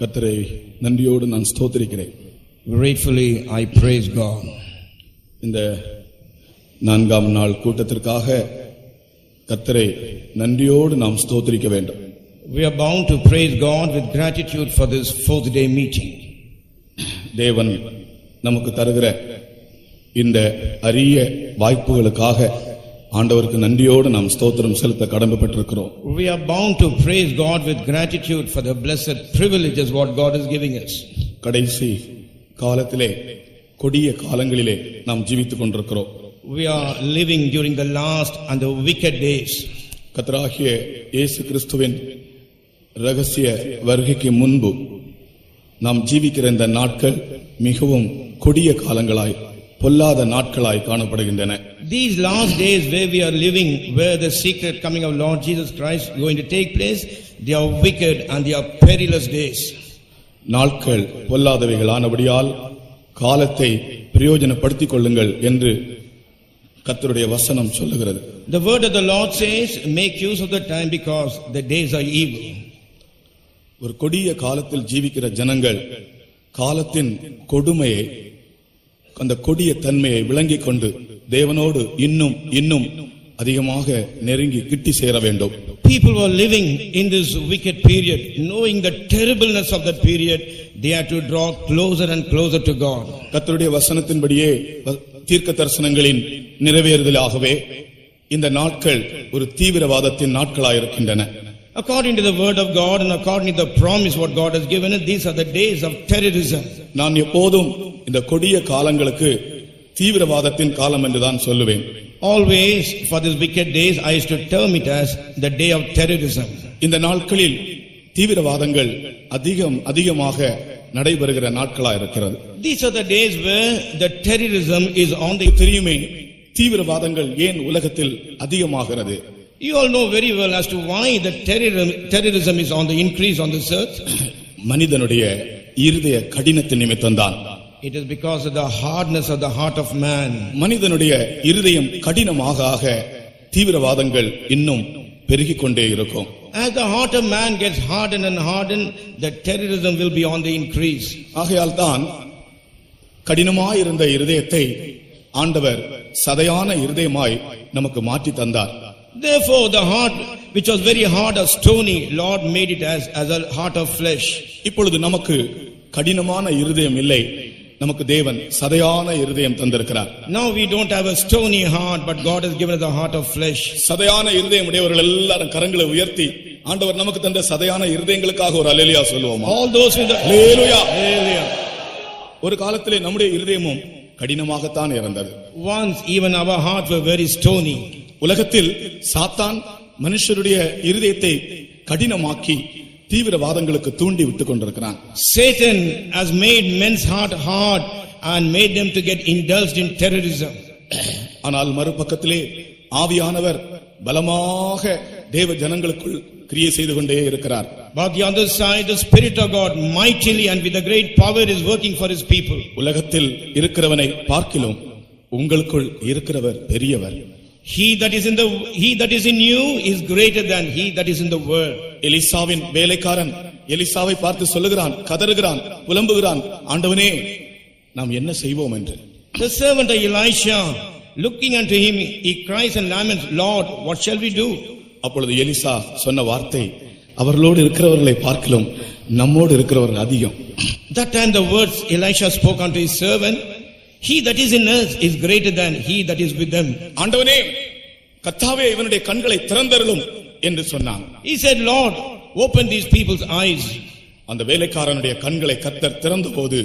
கர்த்தரை நன்றியோடு நான் ஸ்தோத்திரிக்கிறேன். Gratefully I praise God. இந்த 4ஆம் நாள் கூட்டத்திற்காக கர்த்தரை நன்றியோடு நாம் ஸ்தோத்திரிக்க வேண்டும். We are bound to praise God with gratitude for this 4th day meeting. தேவன் நமக்கு தருகிற இந்த அரிய வாய்ப்புகளுக்காக ஆண்டவருக்கு நன்றியோடு நாம் ஸ்தோத்திரம் செலுத்த கடமைப்பட்டிருக்கிறோம். We are bound to praise God with gratitude for the blessed privileges what God is giving us. கடைசி காலத்திலே கொடிய காலங்களிலே நாம் ஜீவித்துக் கொண்டிருக்கிறோம். We are living during the last and the wicked days. கர்த்தராகிய இயேசு கிறிஸ்துவின் ரகசிய வருகைக்கு முன்பு நாம் ஜீவிக்கிற இந்த நாட்கள் மிகவும் கொடிய காலங்களாய் பொல்லாத நாட்களாய் காணப்படுகின்றன. These last days where we are living, where the secret coming of Lord Jesus Christ going to take place, they are wicked and they are perilous days. நாட்கள் பொல்லாதவைகள் ஆனபடியால் காலத்தை பிரயோஜனப்படுத்திக் கொள்ளுங்கள் என்று கர்த்தருடைய வசனம் சொல்லுகிறது. The word of the Lord says, make use of the time because the days are evil. ஒரு கொடிய காலத்தில் ஜீவிக்கிற ஜனங்கள் காலத்தின் கொடுமையை, அந்த கொடிய தன்மையை விளங்கிக் கொண்டு தேவனோடு இன்னும் இன்னும் அதிகமாக நெருங்கி கிட்டி சேர வேண்டும். People were living in this wicked period, knowing the terribleness of that period, they had to draw closer and closer to God. கர்த்தருடைய வசனத்தின்படியே தீர்க்க தரிசனங்களின் நிறைவேறுதலாகவே இந்த நாட்கள் ஒரு தீவிரவாதத்தின் நாட்களாய் இருக்கின்றன. According to the word of God and according to the promise what God has given us, these are the days of terrorism. நான் எப்போதும் இந்த கொடிய காலங்களுக்கு தீவிரவாதத்தின் காலம் என்றுதான் சொல்லுவேன். Always for these wicked days I used to term it as the day of terrorism. இந்த நாட்களில் தீவிரவாதங்கள் அதிகமாக நடைபெறுகிற நாட்களாக இருக்கிறது. These are the days where the terrorism is on the தெரியுமே தீவிரவாதங்கள் ஏன் உலகத்தில் அதிகமாகிறது? You all know very well as to why the terrorism is on the increase on this earth. மனிதனுடைய இருதய கடினத்தின் நிமித்தம்தான். It is because of the hardness of the heart of man. மனிதனுடைய இருதயம் கடினமாக தீவிரவாதங்கள் இன்னும் பெருகிக் கொண்டே இருக்கும். As the heart of man gets hardened and hardened, the terrorism will be on the increase. ஆகையால் தான் கடினமாயிருந்த இருதயத்தை ஆண்டவர் சதையான இருதயமாய் நமக்கு மாற்றி தந்தார். Therefore the heart which was very hard or stony, Lord made it as a heart of flesh. இப்பொழுது நமக்கு கடினமான இருதயம் இல்லை, நமக்கு தேவன் சதையான இருதயம் தந்திருக்கிறார். Now we don't have a stony heart, but God has given us a heart of flesh. சதையான இருதயம் உடையவர்கள் எல்லாரும் கரங்களை உயர்த்தி ஆண்டவர் நமக்கு தந்த சதையான இருதயங்களுக்காக ஒரு அல்லேலூயா சொல்லுவோமா? All those with the hallelujah. Hallelujah. ஒரு காலத்திலே நம்முடைய இருதயமும் கடினமாகத்தான் இருந்தது. Once even our hearts were very stony. உலகத்தில் சாத்தான் மனுஷருடைய இருதயத்தை கடினமாக்கி தீவிரவாதங்களுக்கு தூண்டி விட்டுக் கொண்டிருக்கிறான். Satan has made men's heart hard and made them to get indulged in terrorism. ஆனால் மறுபக்கத்திலே ஆவியானவர் பலமாக தேவ ஜனங்களுக்குள் கிரியை செய்து கொண்டே இருக்கிறார். But the other side, the Spirit of God mightily and with a great power is working for His people. உலகத்தில் இருக்கிறவனை பார்க்கிலும் உங்களுக்குள் இருக்கிறவர் பெரியவர். He that is in you is greater than he that is in the world. எலிசாவின் வேலைக்காரன் எலிசாவை பார்த்து சொல்லுகிறான், கதறுகிறான், புலம்புகிறான், ஆண்டவனே நாம் என்ன செய்வோம் என்று. The servant of Elisha, looking unto him, he cries and laments, Lord, what shall we do? அப்பொழுது எலிசா சொன்ன வார்த்தை, அவர்களோடு இருக்கிறவர்களை பார்க்கிலும் நம்மோடு இருக்கிறவர்கள் அதிகம். That time the words Elisha spoke unto his servant, he that is in us is greater than he that is with them. ஆண்டவனே கர்த்தாவே இவனுடைய கண்களை திறந்தருளும் என்று சொன்னான். He said, Lord, open these people's eyes. அந்த வேலைக்காரனுடைய கண்களை கர்த்தர் திறந்தபோது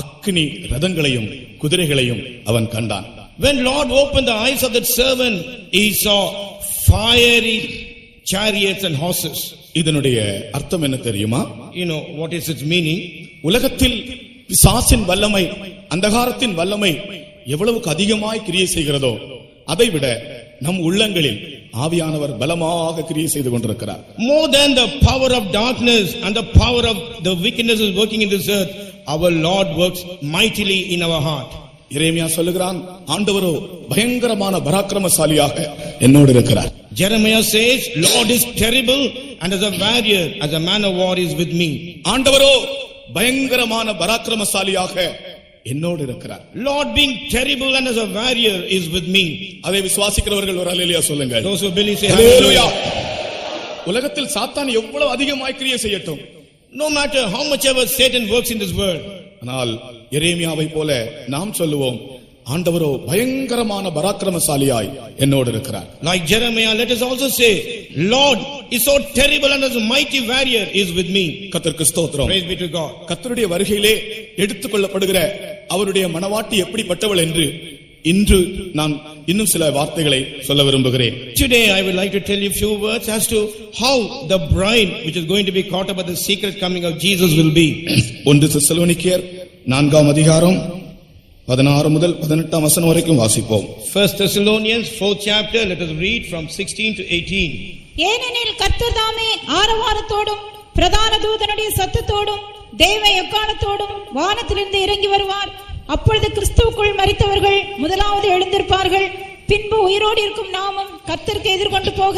அக்கினி ரதங்களையும் குதிரைகளையும் அவன் கண்டான். When Lord opened the eyes of that servant, he saw fiery chariots and horses. இதனுடைய அர்த்தம் என்ன தெரியுமா? You know what is its meaning? உலகத்தில் பிசாசின் வல்லமை, அந்தகாரத்தின் வல்லமை எவ்வளவுக்கு அதிகமாய் கிரியை செய்கிறதோ அதைவிட நம் உள்ளங்களில் ஆவியானவர் பலமாக கிரியை செய்து கொண்டிருக்கிறார். More than the power of darkness and the power of the wickedness is working in this earth, our Lord works mightily in our heart. எரேமியா சொல்லுகிறான், ஆண்டவரோ பயங்கரமான பராக்கிரமசாலியாக என்னோடு இருக்கிறார். Jeremiah says, Lord is terrible and as a warrior, as a man of war is with me. ஆண்டவரோ பயங்கரமான பராக்கிரமசாலியாக என்னோடு இருக்கிறார். Lord being terrible and as a warrior is with me. அதை விசுவாசிக்கிறவர்கள் ஒரு அல்லேலூயா சொல்லுங்க. Those who believe say ஹalleluya. உலகத்தில் சாத்தான் எவ்வளவு அதிகமாய் கிரியை செய்யட்டும், no matter how much ever Satan works in this world, ஆனால் எரேமியாவை போல நாம் சொல்லுவோம், ஆண்டவரோ பயங்கரமான பராக்கிரமசாலியாய் என்னோடு இருக்கிறார். like Jeremiah, let us also say, Lord is so terrible and as a mighty warrior is with me. கர்த்தருக்கு ஸ்தோத்திரம். Praise be to God. கர்த்தருடைய வருகையிலே எடுத்துக்கொள்ளப்படுகிற அவருடைய மனவாட்டி எப்படிப்பட்டவள் என்று இன்று நான் இன்னும் சில வார்த்தைகளை சொல்ல விரும்புகிறேன். Today I would like to tell you a few words as to how the bride which is going to be caught up at the secret coming of Jesus will be. 1 தெசலோனிக்கேயர் 4ஆம் அதிகாரம் 16 முதல் 18 வசனம் வரைக்கும் வாசிப்போம். 1 Thessalonians 4th chapter, let us read from 16 to 18. ஏனெனில் கர்த்தர் தாமே ஆரவாரத்தோடும் பிரதான தூதனுடைய சத்தத்தோடும் தேவ எக்காளத்தோடும் வானத்திலிருந்து இறங்கி வருவார். அப்பொழுது கிறிஸ்துவுக்குள் மரித்தவர்கள் முதலாவது எழுந்திருப்பார்கள். பின்பு உயிரோடு இருக்கும் நாமும் கர்த்தருக்கு எதிர்கொண்டு போக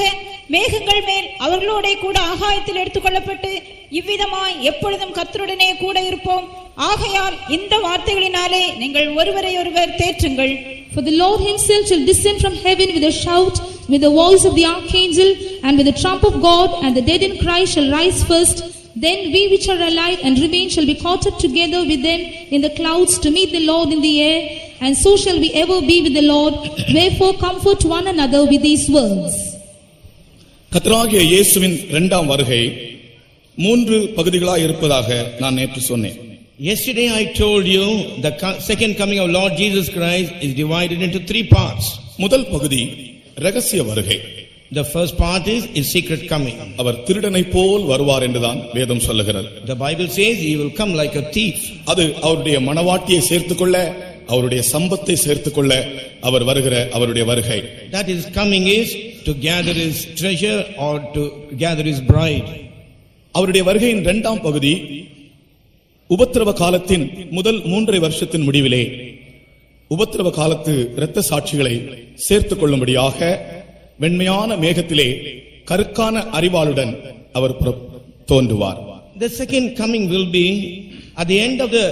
மேகங்கள் மேல் அவர்களோட கூட ஆகாயத்தில் எடுத்துக்கொள்ளப்பட்டு இவ்விதமாய் எப்பொழுதும் கர்த்தருடனே கூட இருப்போம். ஆகையால் இந்த வார்த்தைகளினாலே நீங்கள் ஒருவரை ஒருவர் தேற்றுங்கள். For the Lord himself shall descend from heaven with a shout, with the voice of the archangel, and with the trump of God, and the dead in Christ shall rise first. Then we which are alive and remain shall be caught up together with them in the clouds to meet the Lord in the air, and so shall we ever be with the Lord. Wherefore comfort one another with these words. கர்த்தராகிய இயேசுவின் இரண்டாம் வருகை 3 பகுதிகளாய் இருப்பதாக நான் நேற்று சொன்னேன். Yesterday I told you the second coming of Lord Jesus Christ is divided into 3 parts. முதல் பகுதி ரகசிய வருகை. The first part is secret coming. அவர் திருடனை போல் வருவார் என்றுதான் வேதம் சொல்லுகிறது. The Bible says he will come like a thief. அது அவருடைய மனவாட்டியை சேர்த்துக்கொள்ள, அவருடைய சம்பத்தை சேர்த்துக்கொள்ள அவர் வருகிற அவருடைய வருகை. That is coming is to gather his treasure or to gather his bride. அவருடைய வருகையின் இரண்டாம் பகுதி உபத்திரவ காலத்தின் முதல் 3.5 வருஷத்தின் முடிவிலே உபத்திரவ காலத்து இரத்த சாட்சிகளை சேர்த்துக் கொள்ளும்படியாக வெண்மையான மேகத்திலே கருக்கான அறிவாளுடன் அவர் தோன்றுவார். The second coming will be at the end of the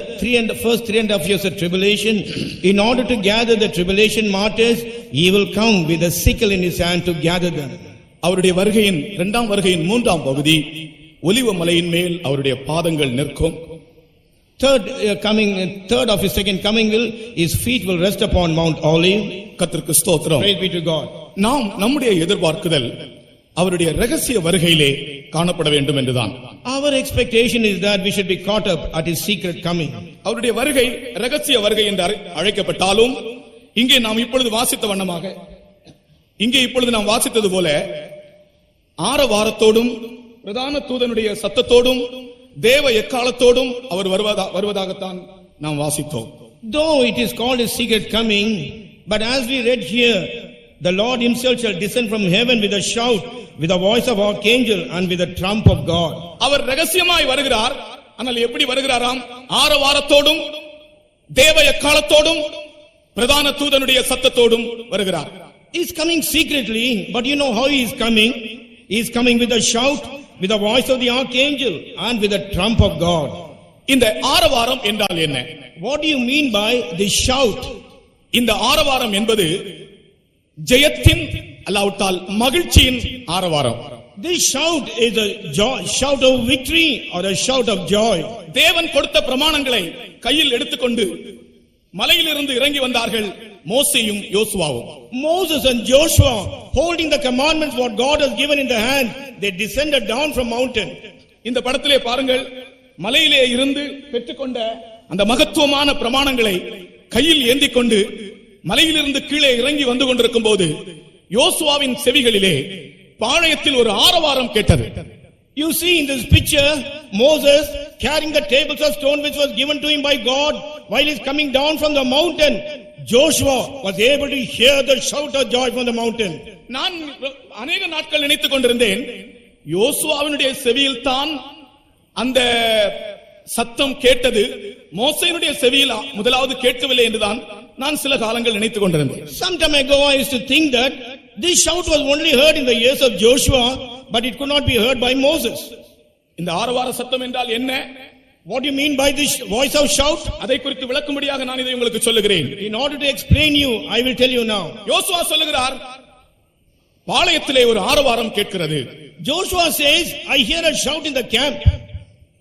first 3.5 years of tribulation. In order to gather the tribulation martyrs, he will come with a sickle in his hand to gather them. அவருடைய வருகையின் இரண்டாம் வருகையின் 3ஆம் பகுதி ஒலிவ மலையின் மேல் அவருடைய பாதங்கள் நிற்கும். Third of his second coming his feet will rest upon Mount Olive. கர்த்தருக்கு ஸ்தோத்திரம். Praise be to God. நாம் நம்முடைய எதிர்பார்க்குதல் அவருடைய ரகசிய வருகையிலே காணப்பட வேண்டும் என்றுதான். Our expectation is that we should be caught up at his secret coming. அவருடைய வருகை ரகசிய வருகை என்று அழைக்கப்பட்டாலும் இங்கே நாம் இப்பொழுது வாசித்த வண்ணமாக இங்கே இப்பொழுது நாம் வாசித்தது போல ஆரவாரத்தோடும் பிரதான தூதனுடைய சத்தத்தோடும் தேவ எக்காளத்தோடும் அவர் வருவதாகத்தான் நாம் வாசித்தோம். Though it is called a secret coming, but as we read here, the Lord himself shall descend from heaven with a shout, with the voice of archangel and with the trump of God. அவர் ரகசியமாய் வருகிறார். ஆனால் எப்படி வருகிறாராம்? ஆரவாரத்தோடும் தேவ எக்காளத்தோடும் பிரதான தூதனுடைய சத்தத்தோடும் வருகிறார். He is coming secretly, but you know how he is coming? He is coming with a shout, with the voice of the archangel and with the trump of God. இந்த ஆரவாரம் என்றால் என்ன? What do you mean by the shout? இந்த ஆரவாரம் என்பது ஜெயத்தின் அல்லாவிட்டால் மகிழ்ச்சியின் ஆரவாரம். This shout is a shout of victory or a shout of joy. தேவன் கொடுத்த பிரமாணங்களை கையில் எடுத்துக்கொண்டு மலையிலிருந்து இறங்கி வந்தார்கள் மோசேயும் யோசுவாவும். Moses and Joshua holding the commandments what God has given in the hand, they descended down from mountain. இந்த படத்திலே பாருங்கள், மலையிலே இருந்து பெற்றுக்கொண்ட அந்த மகத்துவமான பிரமாணங்களை கையில் ஏந்தி கொண்டு மலையிலிருந்து கீழே இறங்கி வந்து கொண்டிருக்கும் போது யோசுவாவின் செவிகளிலே பாளையத்தில் ஒரு ஆரவாரம் கேட்டது. You see in this picture Moses carrying the tables of stone which was given to him by God while he is coming down from the mountain. Joshua was able to hear the shout of joy from the mountain. நான் अनेक நாட்கள் நினைத்துக் கொண்டிருந்தேன், யோசுவாவினுடைய செவியில் தான் அந்த சத்தம் கேட்டது மோசேயினுடைய செவியில் முதலாவது கேட்கவில்லை என்றுதான் நான் சில காலங்கள் நினைத்துக் கொண்டிருந்தேன். Some time ago I used to think that this shout was only heard in the ears of Joshua, but it could not be heard by Moses. இந்த ஆரவார சத்தம் என்றால் என்ன? What do you mean by this voice of shout? அதை குறித்து விளக்கும்படியாக நான் இதை உங்களுக்கு சொல்லுகிறேன். In order to explain you, I will tell you now. யோசுவா சொல்லுகிறார், பாளையத்திலே ஒரு ஆரவாரம் கேட்கிறது. Joshua says, I hear a shout in the camp.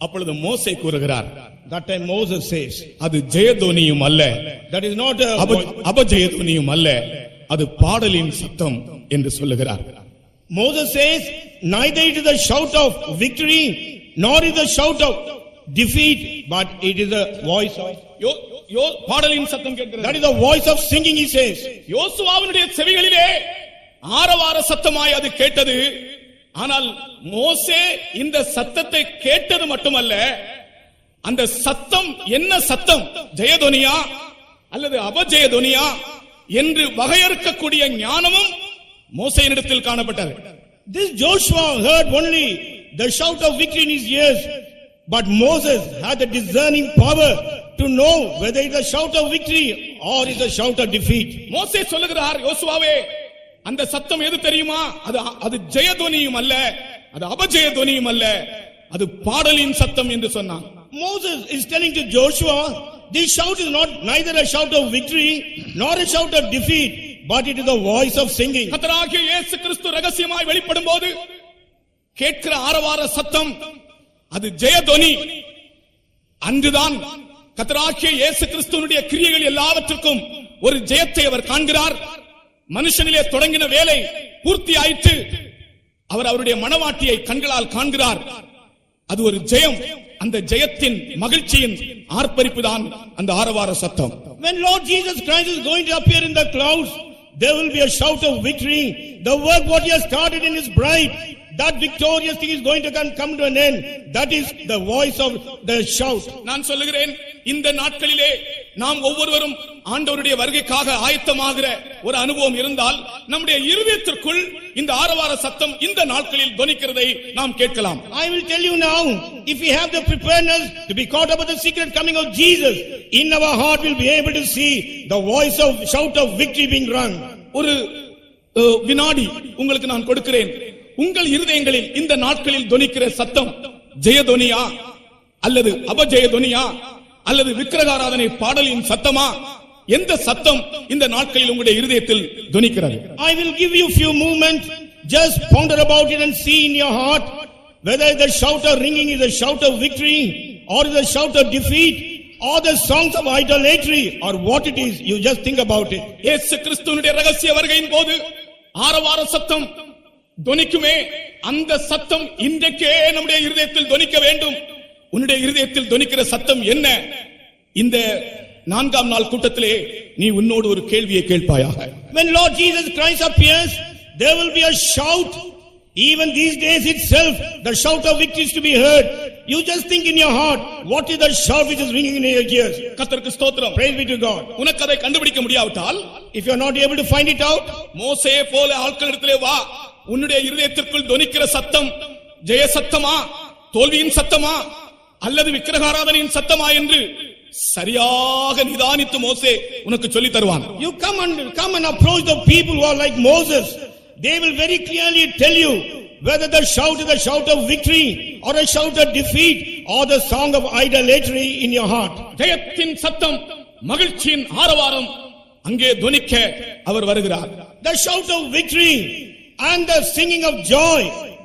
அப்பொழுது மோசே கூறுகிறார், That time Moses says, அது ஜெயதோனியும் அல்ல, that is not a அபஜெயதோனியும் அல்ல, அது பாடலின் சத்தம் என்று சொல்லுகிறார். Moses says, neither it is a shout of victory, nor is a shout of defeat, but it is a voice of பாடலின் சத்தம் கேட்கிறது. that is the voice of singing, he says. யோசுவாவினுடைய செவிகளிலே ஆரவார சத்தமாய் அது கேட்டது. ஆனால் மோசே இந்த சத்தத்தை கேட்டது மட்டுமல்ல, அந்த சத்தம் என்ன சத்தம், ஜெயதொனியா அல்லது அபஜெயதொனியா என்று வகையறுக்கக்கூடிய ஞானமும் மோசேயினிடத்தில் காணப்பட்டது. This Joshua heard only the shout of victory in his ears, but Moses had the discerning power to know whether it is a shout of victory or it is a shout of defeat. மோசே சொல்லுகிறார், யோசுவாவே அந்த சத்தம் எது தெரியுமா? அது ஜெயதொனியும் அல்ல, அது அபஜெயதொனியும் அல்ல, அது பாடலின் சத்தம் என்று சொன்னான். Moses is telling to Joshua, this shout is not neither a shout of victory nor a shout of defeat, but it is the voice of singing. கர்த்தராகிய இயேசு கிறிஸ்து ரகசியமாய் வெளிப்படும்போது கேட்கிற ஆரவார சத்தம் அது ஜெயதொனி. அன்றுதான் கர்த்தராகிய இயேசு கிறிஸ்துவினுடைய கிரியைகள் எல்லாவற்றுக்கும் ஒரு ஜெயத்தை அவர் காண்கிறார். மனுஷனிலே தொடங்கின வேலை பூர்த்தி ஆயிற்று. அவர் அவருடைய மனவாட்டியை கண்களால் காண்கிறார். அது ஒரு ஜெயம். அந்த ஜெயத்தின் மகிழ்ச்சியின் ஆர்ப்பரிப்பு தான் அந்த ஆரவார சத்தம். When Lord Jesus Christ is going to appear in the clouds, there will be a shout of victory. The work what he has started in his bride, that victorious thing is going to come to an end. That is the voice of the shout. நான் சொல்லுகிறேன், இந்த நாட்களிலே நாம் ஒவ்வொருவரும் ஆண்டவருடைய வருகைக்காக ஆயத்தமாகிற ஒரு அனுபவம் இருந்தால் நம்முடைய இருதயத்திற்குள் இந்த ஆரவார சத்தம் இந்த நாட்களில் தொனிக்கிறதை நாம் கேட்கலாம். I will tell you now, if we have the preparedness to be caught up with the secret coming of Jesus, in our heart we'll be able to see the voice of shout of victory being rung. ஒரு வினாடி உங்களுக்கு நான் கொடுக்கிறேன். உங்கள் இருதயங்களில் இந்த நாட்களில் தொனிக்கிற சத்தம் ஜெயதொனியா அல்லது அபஜெயதொனியா அல்லது விக்கிரகாராதனை பாடலின் சத்தமா? எந்த சத்தம் இந்த நாட்களில் உங்களுடைய இருதயத்தில் தொனிக்கிறது? I will give you few moments, just ponder about it and see in your heart whether the shout of ringing is a shout of victory or is a shout of defeat or the songs of idolatry or what it is. You just think about it. இயேசு கிறிஸ்துவினுடைய ரகசிய வருகையின் போது ஆரவார சத்தம் தொனிக்குமே, அந்த சத்தம் இன்றைக்கே நம்முடைய இருதயத்தில் தொனிக்க வேண்டும். உன்னுடைய இருதயத்தில் தொனிக்கிற சத்தம் என்ன? இந்த 4ஆம் நாள் கூட்டத்திலே நீ உன்னோடு ஒரு கேள்வியை கேட்பாயாக. When Lord Jesus Christ appears, there will be a shout. Even these days itself, the shout of victory is to be heard. You just think in your heart, what is the shout which is ringing in your ears? கர்த்தருக்கு ஸ்தோத்திரம். Praise be to God. உனக்கு அதை கண்டுபிடிக்க முடியாவிட்டால், if you are not able to find it out, மோசே போல ஆட்களிடத்திலே வா. உன்னுடைய இருதயத்திற்குள் தொனிக்கிற சத்தம் ஜெய சத்தமா, தோல்வியின் சத்தமா அல்லது விக்கிரகாராதனையின் சத்தமா என்று சரியாக நிதானித்து மோசே உனக்கு சொல்லி தருவான். You come and approach the people who are like Moses. They will very clearly tell you whether the shout is a shout of victory or a shout of defeat or the song of idolatry in your heart. ஜெயத்தின் சத்தம், மகிழ்ச்சியின் ஆரவாரம் அங்கே தொனிக்க அவர் வருகிறார். The shout of victory and the singing of joy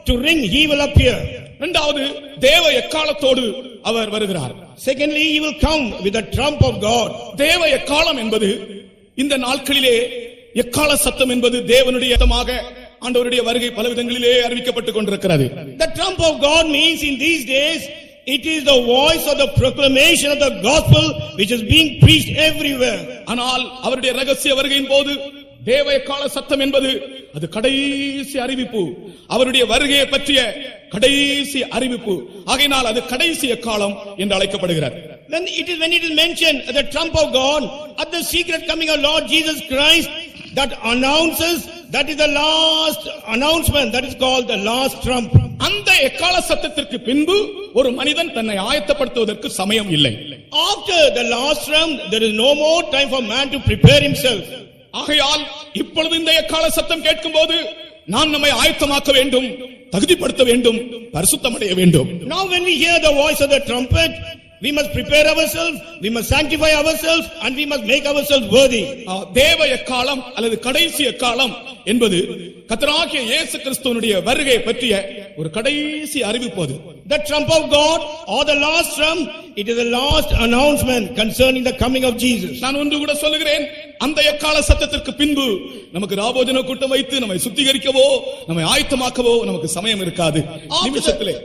to ring, he will appear. இரண்டாவது, தேவ எக்காலத்தோடு அவர் வருகிறார். Secondly, he will come with the trump of God. தேவ எக்காலம் என்பது இந்த நாட்களிலே எக்கால சத்தம் என்பது தேவனுடைய சத்தமாக ஆண்டவருடைய வருகை பல விதங்களிலே அறிவிக்கப்பட்டுக் கொண்டிருக்கிறது. The trump of God means in these days it is the voice of the proclamation of the gospel which is being preached everywhere. ஆனால் அவருடைய ரகசிய வருகையின் போது தேவ எக்கால சத்தம் என்பது அது கடைசி அறிவிப்பு, அவருடைய வருகையை பற்றிய கடைசி அறிவிப்பு. ஆகையினால் அது கடைசி எக்காலம் என்று அழைக்கப்படுகிறது. When it is mentioned the trump of God at the secret coming of Lord Jesus Christ, that announces, that is the last announcement, that is called the last trump. அந்த எக்கால சத்தத்திற்கு பின்பு ஒரு மனிதன் தன்னை ஆயத்தப்படுத்துவதற்கு சமயம் இல்லை. After the last trump, there is no more time for man to prepare himself. ஆகையால் இப்பொழுது இந்த எக்கால சத்தம் கேட்கும்போது நாம் நம்மை ஆயத்தமாக்க வேண்டும், தகுதிப்படுத்த வேண்டும், பரிசுத்தமடைய வேண்டும். Now when we hear the voice of the trumpet, we must prepare ourselves, we must sanctify ourselves, and we must make ourselves worthy. தேவ எக்காலம் அல்லது கடைசி எக்காலம் என்பது கர்த்தராகிய இயேசு கிறிஸ்துவினுடைய வருகை பற்றிய ஒரு கடைசி அறிவிப்பு. அது The trump of God or the last trump, it is the last announcement concerning the coming of Jesus. நான் ஒன்று கூட சொல்லுகிறேன், அந்த எக்கால சத்தத்திற்கு பின்பு நமக்கு ராபோஜன கூட்டம் வைத்து நம்மை சுத்திகரிக்கவோ நம்மை ஆயத்தமாக்கவோ நமக்கு சமயம் இருக்காது. நிமிஷத்திலே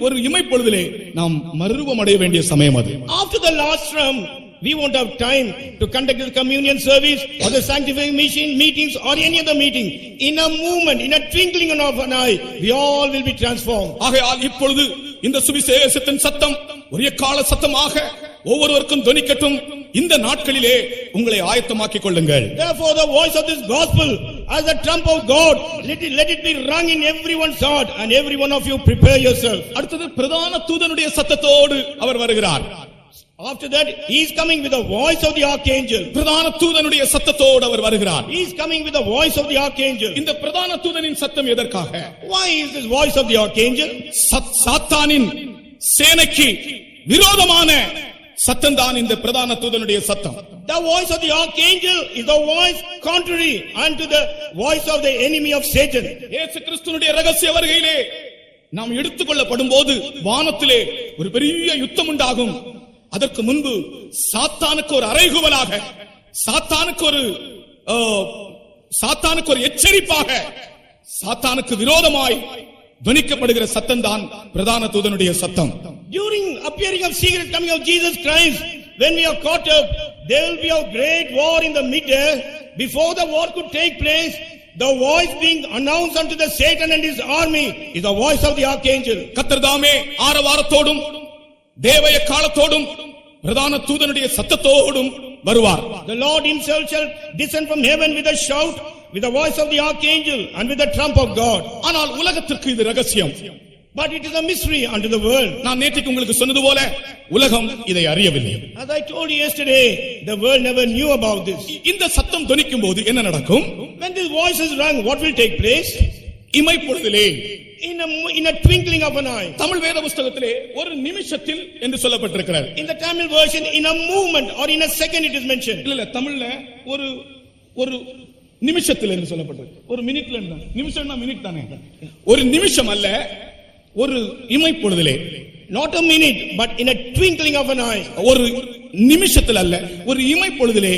ஒரு இமைப்பொழுதிலே நாம் மறுரூபம் அடைய வேண்டிய சமயம் அது. After the last trump, we won't have time to conduct the communion service or the sanctifying meetings or any other meeting. In a moment, in a twinkling of an eye, we all will be transformed. ஆகையால் இப்பொழுது இந்த சுவிசேஷத்தின் சத்தம் ஒரு எக்கால சத்தமாக ஒவ்வொருவருக்கும் தொனிக்கட்டும். இந்த நாட்களிலே உங்களை ஆயத்தமாக்கிக் கொள்ளுங்கள். Therefore the voice of this gospel as the trump of God, let it be rung in everyone's heart, and every one of you prepare yourself. அடுத்தது பிரதான தூதனுடைய சத்தத்தோடு அவர் வருகிறார். After that, he is coming with the voice of the archangel. பிரதான தூதனுடைய சத்தத்தோடு அவர் வருகிறார். He is coming with the voice of the archangel. இந்த பிரதான தூதனின் சத்தம் எதற்காக? Why is this voice of the archangel? சாத்தானின் சேனைக்கு விரோதமான சத்தம்தான் இந்த பிரதான தூதனுடைய சத்தம். The voice of the archangel is the voice contrary unto the voice of the enemy of Satan. இயேசு கிறிஸ்துவினுடைய ரகசிய வருகையிலே நாம் எடுத்துக்கொள்ளப்படும் போது வானத்திலே ஒரு பெரிய யுத்தம் உண்டாகும். அதற்கு முன்பு சாத்தானுக்கு ஒரு அறைகூவலாக, சாத்தானுக்கு ஒரு எச்சரிப்பாக, சாத்தானுக்கு விரோதமாய் துணிக்கப்படுகிற சத்தம் தான் பிரதான தூதனுடைய சத்தம். During appearing of secret coming of Jesus Christ, when we are caught up, there will be a great war in the midair. Before the war could take place, the voice being announced unto the Satan and his army is the voice of the archangel. கர்த்தர் தாமே ஆரவாரத்தோடும் தேவ எக்காலத்தோடும் பிரதான தூதனுடைய சத்தத்தோடும் வருவார். The Lord himself shall descend from heaven with a shout, with the voice of the archangel and with the trump of God. ஆனால் உலகத்திற்கு இது ரகசியம். But it is a mystery unto the world. நான் நேற்றுக்கு உங்களுக்கு சொன்னது போல உலகம் இதை அறியவில்லை. As I told you yesterday, the world never knew about this. இந்த சத்தம் தொனிக்கும் போது என்ன நடக்கும்? When this voice is rung, what will take place? இமைப்பொழுதிலே, in a twinkling of an eye. Tamil வேத புத்தகத்திலே ஒரு நிமிஷத்தில் என்று சொல்லப்பட்டிருக்கிறது. In the Tamil version, in a movement or in a second it is mentioned. இல்ல தமிழ்ல ஒரு நிமிஷத்தில் என்று சொல்லப்பட்டிருக்கு. ஒரு மினிட்ல இருந்தா, நிமிஷம்னா மினிட் தானே. ஒரு நிமிஷம் அல்ல, ஒரு இமைப்பொழுதிலே. Not a minute, but in a twinkling of an eye. ஒரு நிமிஷத்தில் அல்ல, ஒரு இமைப்பொழுதிலே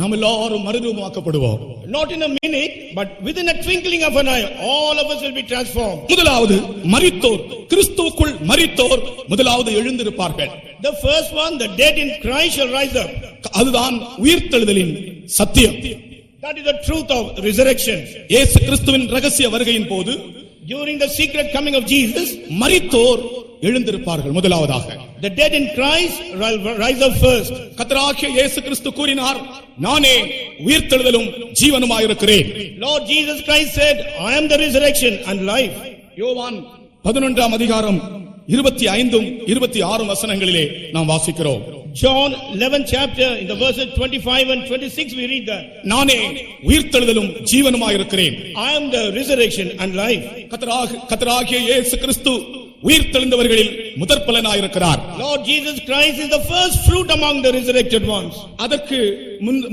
நாம் எல்லாரும் மறுரூபமாக்கப்படுவோம். Not in a minute, but within a twinkling of an eye, all of us will be transformed. முதலாவது மரித்தோர், கிறிஸ்துவுக்குள் மரித்தோர் முதலாவது எழுந்திருப்பார்கள். The first one, the dead in Christ shall rise up. அதுதான் உயிர்த்தெழுதலின் சத்தியம். That is the truth of resurrection. இயேசு கிறிஸ்துவின் ரகசிய வருகையின் போது, during the secret coming of Jesus, மரித்தோர் எழுந்திருப்பார்கள் முதலாவதாக. The dead in Christ rise up first. கர்த்தராகிய இயேசு கிறிஸ்து கூறினார், நானே உயிர்த்தெழுதலும் ஜீவனுமாயிருக்கிறேன். Lord Jesus Christ said, I am the resurrection and life. யோவான் 11ஆம் அதிகாரம் 25 26 வசனங்களிலே நாம் வாசிக்கிறோம். John 11th chapter, in the verses 25 and 26 we read that. நானே உயிர்த்தெழுதலும் ஜீவனுமாயிருக்கிறேன். I am the resurrection and life. கர்த்தராகிய இயேசு கிறிஸ்து உயிர்த்தெழுந்தவர்களில் முதற்பலனாயிருக்கிறார். Lord Jesus Christ is the first fruit among the resurrected ones. அதற்கு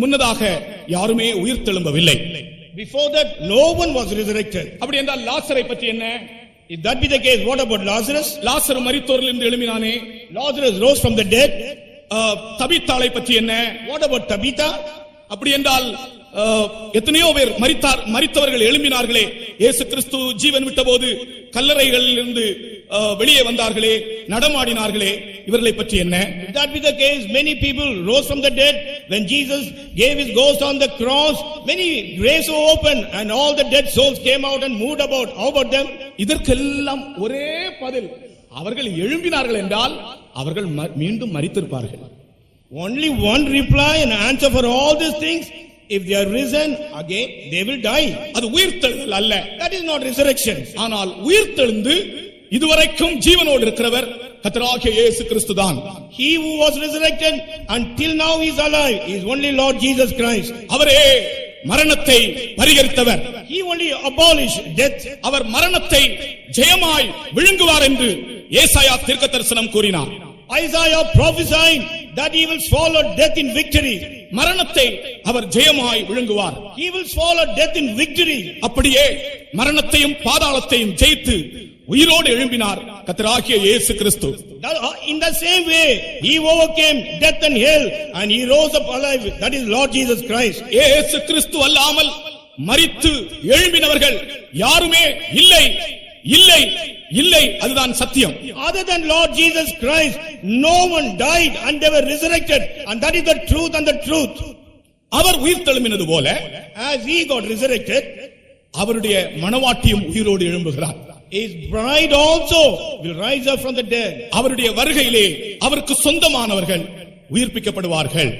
முன்னதாக யாருமே உயிர்த்தெழும்பவில்லை. Before that no one was resurrected. அப்படி என்றால் லாசரை பற்றி என்ன? If that be the case, what about Lazarus? லாசரு மரித்தோரிலிருந்து எழும்பினானே. Lazarus rose from the dead. தபீத்தாளை பற்றி என்ன? What about Tabitha? அப்படி என்றால் எத்தனையோ பேர் மரித்தவர்கள் எழும்பினார்களே. இயேசு கிறிஸ்து ஜீவன் விட்டபோது கல்லறைகளிலிருந்து வெளியே வந்தார்களே, நடமாடினார்களே, இவர்களை பற்றி என்ன? If that be the case, many people rose from the dead. When Jesus gave his ghost on the cross, many graves were opened and all the dead souls came out and moved about. How about them? இதற்கெல்லாம் ஒரே பதில், அவர்கள் எழும்பினார்கள் என்றால் அவர்கள் மீண்டும் மரித்திருப்பார்கள். Only one reply and answer for all these things. if they are risen again, they will die. அது உயிர்த்தெழுதல் அல்ல. That is not resurrection. ஆனால் உயிர்த்தெழுந்து இதுவரைக்கும் ஜீவனோடு இருக்கிறவர் கர்த்தராகிய இயேசு கிறிஸ்துதான். He who was resurrected until now is alive is only Lord Jesus Christ. அவரே மரணத்தை பரிகரித்தவர். He only abolished death. அவர் மரணத்தை ஜெயமாய் விழுங்குவார் என்று ஏசாயா தீர்க்கதரிசனம் கூறினார். Isaiah prophesied that he will swallow death in victory. மரணத்தை அவர் ஜெயமாய் விழுங்குவார். He will swallow death in victory. அப்படியே மரணத்தையும் பாதாளத்தையும் ஜெயித்து உயிரோடு எழும்பினார் கர்த்தராகிய இயேசு கிறிஸ்து. In the same way, he overcame death and hell and he rose up alive. That is Lord Jesus Christ. இயேசு கிறிஸ்து அல்லாமல் மரித்து எழும்பினவர்கள் யாருமே இல்லை இல்லை இல்லை, அதுதான் சத்தியம். Other than Lord Jesus Christ, no one died and they were resurrected, and that is the truth and the truth. அவர் உயிர்த்தெழும்பினது போல As he got resurrected, அவருடைய மணவாட்டியும் உயிரோடு எழும்புகிறார். his bride also will rise up from the dead. அவருடைய வருகையிலே அவருக்கு சொந்தமானவர்கள் உயிர்ப்பிக்கப்படுவார்கள்.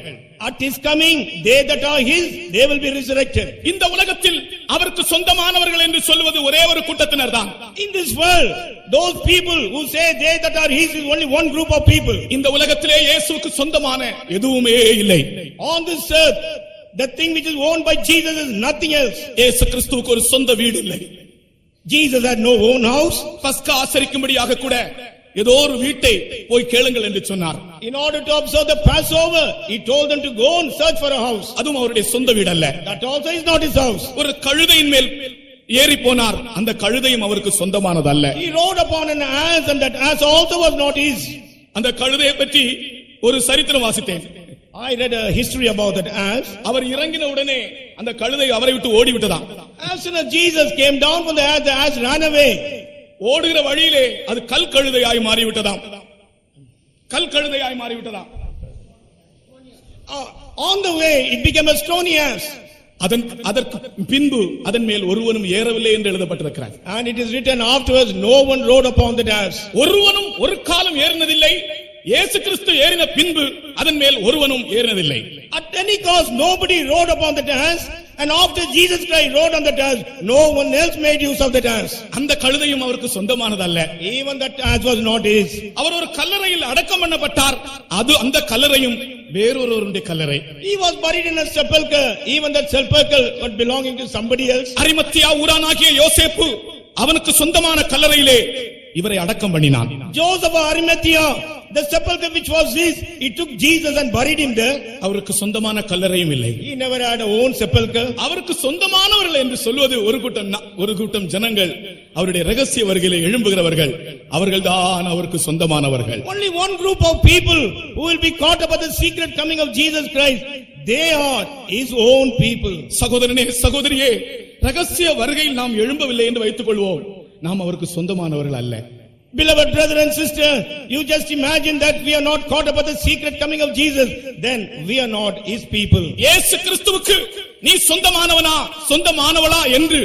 At his coming, they that are his, they will be resurrected. இந்த உலகத்தில் அவருக்கு சொந்தமானவர்கள் என்று சொல்வது ஒரே ஒரு கூட்டத்தினர் தான். In this world, those people who say they that are his is only one group of people. இந்த உலகத்திலே இயேசுவுக்கு சொந்தமான எதுவுமே இல்லை. On this earth, the thing which is owned by Jesus is nothing else. இயேசு கிறிஸ்துவுக்கு ஒரு சொந்த வீடு இல்லை. Jesus had no own house. பஸ்கா ஆசரிக்கும்படியாக கூட ஏதோ ஒரு வீட்டை போய் கேளுங்கள் என்று சொன்னார். In order to observe the Passover, he told them to go and search for a house. அதுவும் அவருடைய சொந்த வீடு அல்ல. That also is not his house. ஒரு கழுதையின் மேல் ஏறி போனார். அந்த கழுதையும் அவருக்கு சொந்தமானது அல்ல. He rode upon an ass and that ass also was not his. அந்த கழுதையை பற்றி ஒரு சரித்திரம் வாசித்தேன். I read a history about that ass. அவர் இறங்கின உடனே அந்த கழுதை அவரை விட்டு ஓடிவிட்டதாம். As soon as Jesus came down from the ass ran away. ஓடுகிற வழியிலே அது கல் கழுதையாய் மாறிவிட்டதாம். கல் கழுதையாய் மாறிவிட்டதாம். On the way it became a stony ass. அதற்கு பின்பு அதன் மேல் ஒருவனும் ஏறவில்லை என்று எழுதப்பட்டிருக்கிறது. And it is written afterwards, no one rode upon that ass. ஒருவனும் ஒரு காலம் ஏறினதில்லை. இயேசு கிறிஸ்து ஏறின பின்பு அதன் மேல் ஒருவனும் ஏறினதில்லை. At any cost, nobody rode upon that ass, and after Jesus Christ rode on that ass, no one else made use of that ass. அந்த கழுதையும் அவருக்கு சொந்தமானதல்ல. Even that ass was not his. அவர் ஒரு கல்லறையில் அடக்கம் பண்ணப்பட்டார். அது அந்த கல்லறையும் வேறொருவருடைய கல்லறை. He was buried in a sepulchre. Even that sepulchre was belonging to somebody else. Arimathea ஊரானாகிய யோசேப்பு அவனுக்கு சொந்தமான கல்லறையிலே இவரை அடக்கம் பண்ணினான். Joseph of Arimathea, the sepulchre which was his, he took Jesus and buried him there. அவருக்கு சொந்தமான கல்லறையும் இல்லை. He never had a own sepulchre. அவருக்கு சொந்தமானவர்கள் என்று சொல்வது ஒரு கூட்டம் ஜனங்கள், அவருடைய ரகசிய வருகையிலே எழும்புகிறவர்கள், அவர்கள்தான் அவருக்கு சொந்தமானவர்கள். Only one group of people who will be caught up at the secret coming of Jesus Christ, they are his own people. சகோதரனே சகோதரியே, ரகசிய வருகையில் நாம் எழும்பவில்லை என்று வைத்துக் கொள்வோம், நாம் அவருக்கு சொந்தமானவர்கள் அல்ல. Beloved brother and sister, you just imagine that we are not caught up at the secret coming of Jesus, then we are not his people. இயேசு கிறிஸ்துவுக்கு நீ சொந்தமானவனா சொந்தமானவளா என்று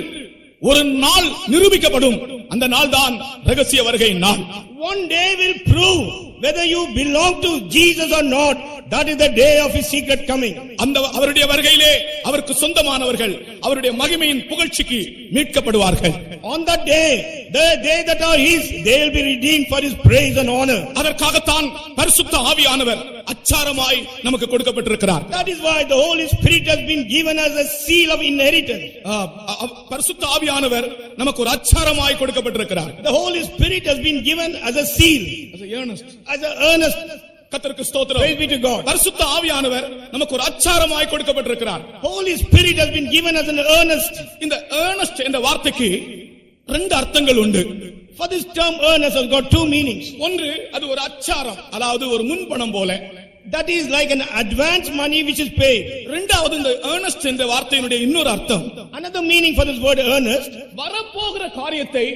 ஒரு நாள் நிரூபிக்கப்படும். அந்த நாள் தான் ரகசிய வருகை நாள். One day will prove whether you belong to Jesus or not. That is the day of his secret coming. அந்த அவருடைய வருகையிலே அவருக்கு சொந்தமானவர்கள் அவருடைய மகிமையின் புகழ்ச்சிக்கு மீட்கப்படுவார்கள். On that day, they that are his, they will be redeemed for his praise and honor. அதற்காகத்தான் பரிசுத்த ஆவியானவர் அச்சாரமாய் நமக்கு கொடுக்கப்பட்டிருக்கிறார். That is why the Holy Spirit has been given as a seal of inheritance. பரிசுத்த ஆவியானவர் நமக்கு ஒரு அச்சாரமாய் கொடுக்கப்பட்டிருக்கிறார். The Holy Spirit has been given as a seal, as an earnest. கர்த்தருக்கு ஸ்தோத்திரம். Praise be to God. பரிசுத்த ஆவியானவர் நமக்கு ஒரு அச்சாரமாய் கொடுக்கப்பட்டிருக்கிறார். Holy Spirit has been given as an earnest. இந்த earnest என்ற வார்த்தைக்கு ரெண்டு அர்த்தங்கள் உண்டு. For this term earnest has got two meanings. ஒன்று, அது ஒரு அச்சாரம், அதாவது ஒரு முன்பணம் போல. That is like an advance money which is paid. இரண்டாவது, இந்த earnest என்ற வார்த்தையினுடைய இன்னொரு அர்த்தம், Another meaning for this word earnest, வரப்போகிற காரியத்தை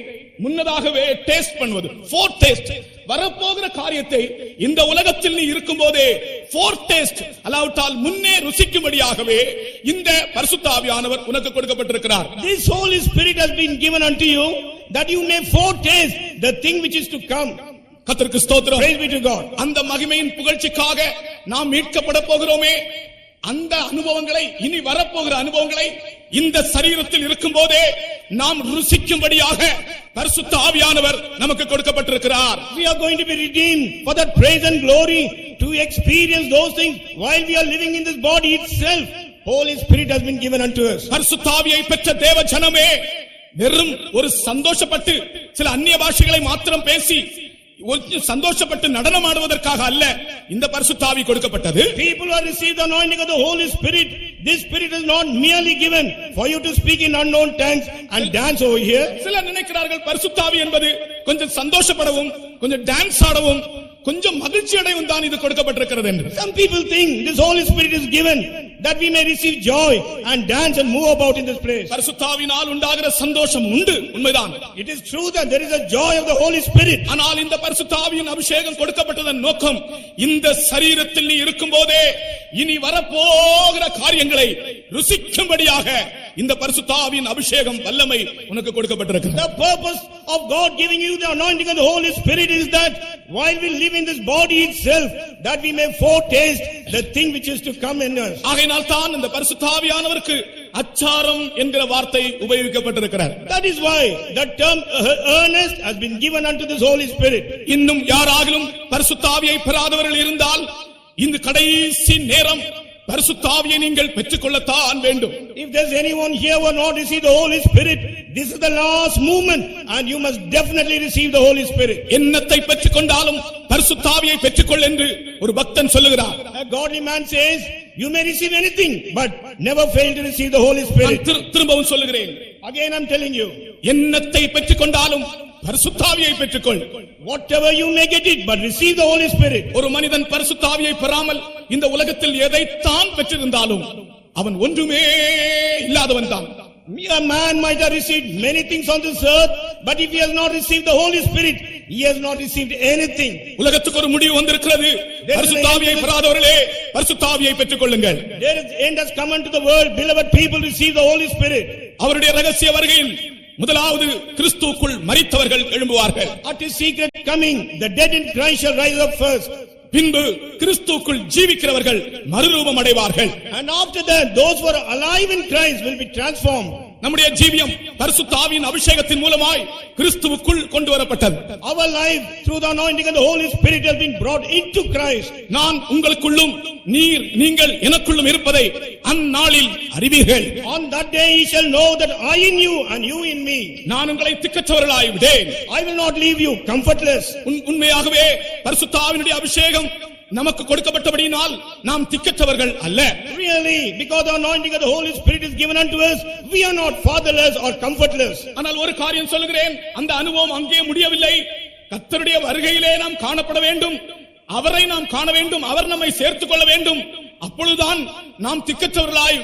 முன்னதாகவே டேஸ்ட் பண்ணுவது. ஃபோர் டேஸ்ட், வரப்போகிற காரியத்தை இந்த உலகத்தில் நீ இருக்கும்போதே ஃபோர் டேஸ்ட் அல்லாவிட்டால் முன்னே ருசிக்கும்படியாகவே இந்த பரிசுத்த ஆவியானவர் உனக்கு கொடுக்கப்பட்டிருக்கிறார். This Holy Spirit has been given unto you that you may foretaste the thing which is to come. கர்த்தருக்கு ஸ்தோத்திரம். Praise be to God. அந்த மகிமையின் புகழ்ச்சிக்காக நாம் மீட்கப்பட போகிறோமே, அந்த அனுபவங்களை, இனி வரப்போகிற அனுபவங்களை இந்த சரீரத்தில் இருக்கும் போதே நாம் ருசிக்கும்படியாக பரிசுத்த ஆவியானவர் நமக்கு கொடுக்கப்பட்டிருக்கிறார். We are going to be redeemed for that praise and glory to experience those things while we are living in this body itself. Holy Spirit has been given unto us. பரிசுத்த ஆவியை பெற்ற தேவ ஜனமே வெறும் ஒரு சந்தோஷப்பட்டு சில அந்நிய பாஷைகளை மாத்திரம் பேசி சந்தோஷப்பட்டு நடனம் ஆடுவதற்காக அல்ல இந்த பரிசுத்த ஆவி கொடுக்கப்பட்டது. People who have received the anointing of the Holy Spirit, this Spirit is not merely given for you to speak in unknown tongues and dance over here. சிலர் நினைக்கிறார்கள் பரிசுத்த ஆவி என்பது கொஞ்சம் சந்தோஷப்படவும் கொஞ்சம் டான்ஸ் ஆடவும் கொஞ்சம் மகிழ்ச்சி அடையவும் தான் இது கொடுக்கப்பட்டிருக்கிறது என்று. Some people think this Holy Spirit is given that we may receive joy and dance and move about in this place. பரிசுத்த ஆவியினால் உண்டாகிற சந்தோஷம் உண்டு, உண்மைதான். It is true that there is a joy of the Holy Spirit. ஆனால் இந்த பரிசுத்த ஆவியின் அபிஷேகம் கொடுக்கப்பட்டதன் நோக்கம் இந்த சரீரத்தில் நீ இருக்கும்போதே இனி வரப்போகிற காரியங்களை ருசிக்கும்படியாக இந்த பரிசுத்த ஆவியின் அபிஷேகம் வல்லமை உனக்கு கொடுக்கப்பட்டிருக்கிறது. The purpose of God giving you the anointing of the Holy Spirit is that while we live in this body itself, that we may foretaste the thing which is to come in us. ஆகையினால் தான் இந்த பரிசுத்த ஆவியானவருக்கு அச்சாரம் என்கிற வார்த்தை உபயோகிக்கப்பட்டிருக்கிறது. That is why the term earnest has been given unto this Holy Spirit. இன்னும் யாராகிலும் பரிசுத்த ஆவியை பெறாதவர்கள் இருந்தால் இந்த கடைசி நேரம் பரிசுத்த ஆவியை நீங்கள் பெற்றுக்கொள்ளத்தான் வேண்டும். If there's anyone here who has not received the Holy Spirit, this is the last moment and you must definitely receive the Holy Spirit. என்னத்தை பெற்றுக்கொண்டாலும் பரிசுத்த ஆவியை பெற்றுக்கொள் என்று ஒரு பக்தன் சொல்லுகிறார். A godly man says, you may receive anything but never fail to receive the Holy Spirit. திரும்பவும் சொல்லுகிறேன். Again I'm telling you, என்னத்தை பெற்றுக்கொண்டாலும் பரிசுத்த ஆவியை பெற்றுக்கொள். whatever you may get it, but receive the Holy Spirit. ஒரு மனிதன் பரிசுத்த ஆவியை பெறாமல் இந்த உலகத்தில் எதைத்தான் பெற்றிருந்தாலும் அவன் ஒன்றுமே இல்லாதவன் தான். A man might have received many things on this earth, but if he has not received the Holy Spirit, he has not received anything. உலகத்துக்கு ஒரு முடிவு வந்திருக்கிறது. பரிசுத்த ஆவியை பெறாதவர்களே பரிசுத்த ஆவியை பெற்றுக்கொள்ளுங்கள். There is end has come unto the world. Beloved people, receive the Holy Spirit. அவருடைய ரகசிய வருகையில் முதலாவது கிறிஸ்துவுக்குள் மரித்தவர்கள் எழும்புவார்கள். At his secret coming, the dead in Christ shall rise up first. பின்பு கிறிஸ்துவுக்குள் ஜீவிக்கிறவர்கள் மறுரூபம் அடைவார்கள். And after that, those who are alive in Christ will be transformed. நம்முடைய ஜீவியம் பரிசுத்த ஆவியின் அபிஷேகத்தின் மூலமாய் கிறிஸ்துவுக்குள் கொண்டு வரப்பட்டது. Our life through the anointing of the Holy Spirit has been brought into Christ. நான் உங்களுக்குள்ளும் நீங்கள் எனக்குள்ளும் இருப்பதை அந்நாளில் அறிவீர்கள். On that day he shall know that I in you and you in me. நான் உங்களை திக்கற்றவர்களாய் விடேன். I will not leave you comfortless. உண்மையாகவே பரிசுத்த ஆவியினுடைய அபிஷேகம் நமக்கு கொடுக்கப்பட்டபடியினால் நாம் திக்கற்றவர்கள் அல்ல. Really, because the anointing of the Holy Spirit is given unto us, we are not fatherless or comfortless. ஆனால் ஒரு காரியம் சொல்லுகிறேன், அந்த அனுபவம் அங்கே முடியவில்லை. கர்த்தருடைய வருகையிலே நாம் காணப்பட வேண்டும், அவரை நாம் காண வேண்டும், அவர் நம்மை சேர்த்துக் கொள்ள வேண்டும். அப்பொழுதுதான் நாம் திக்கற்றவர்களாய்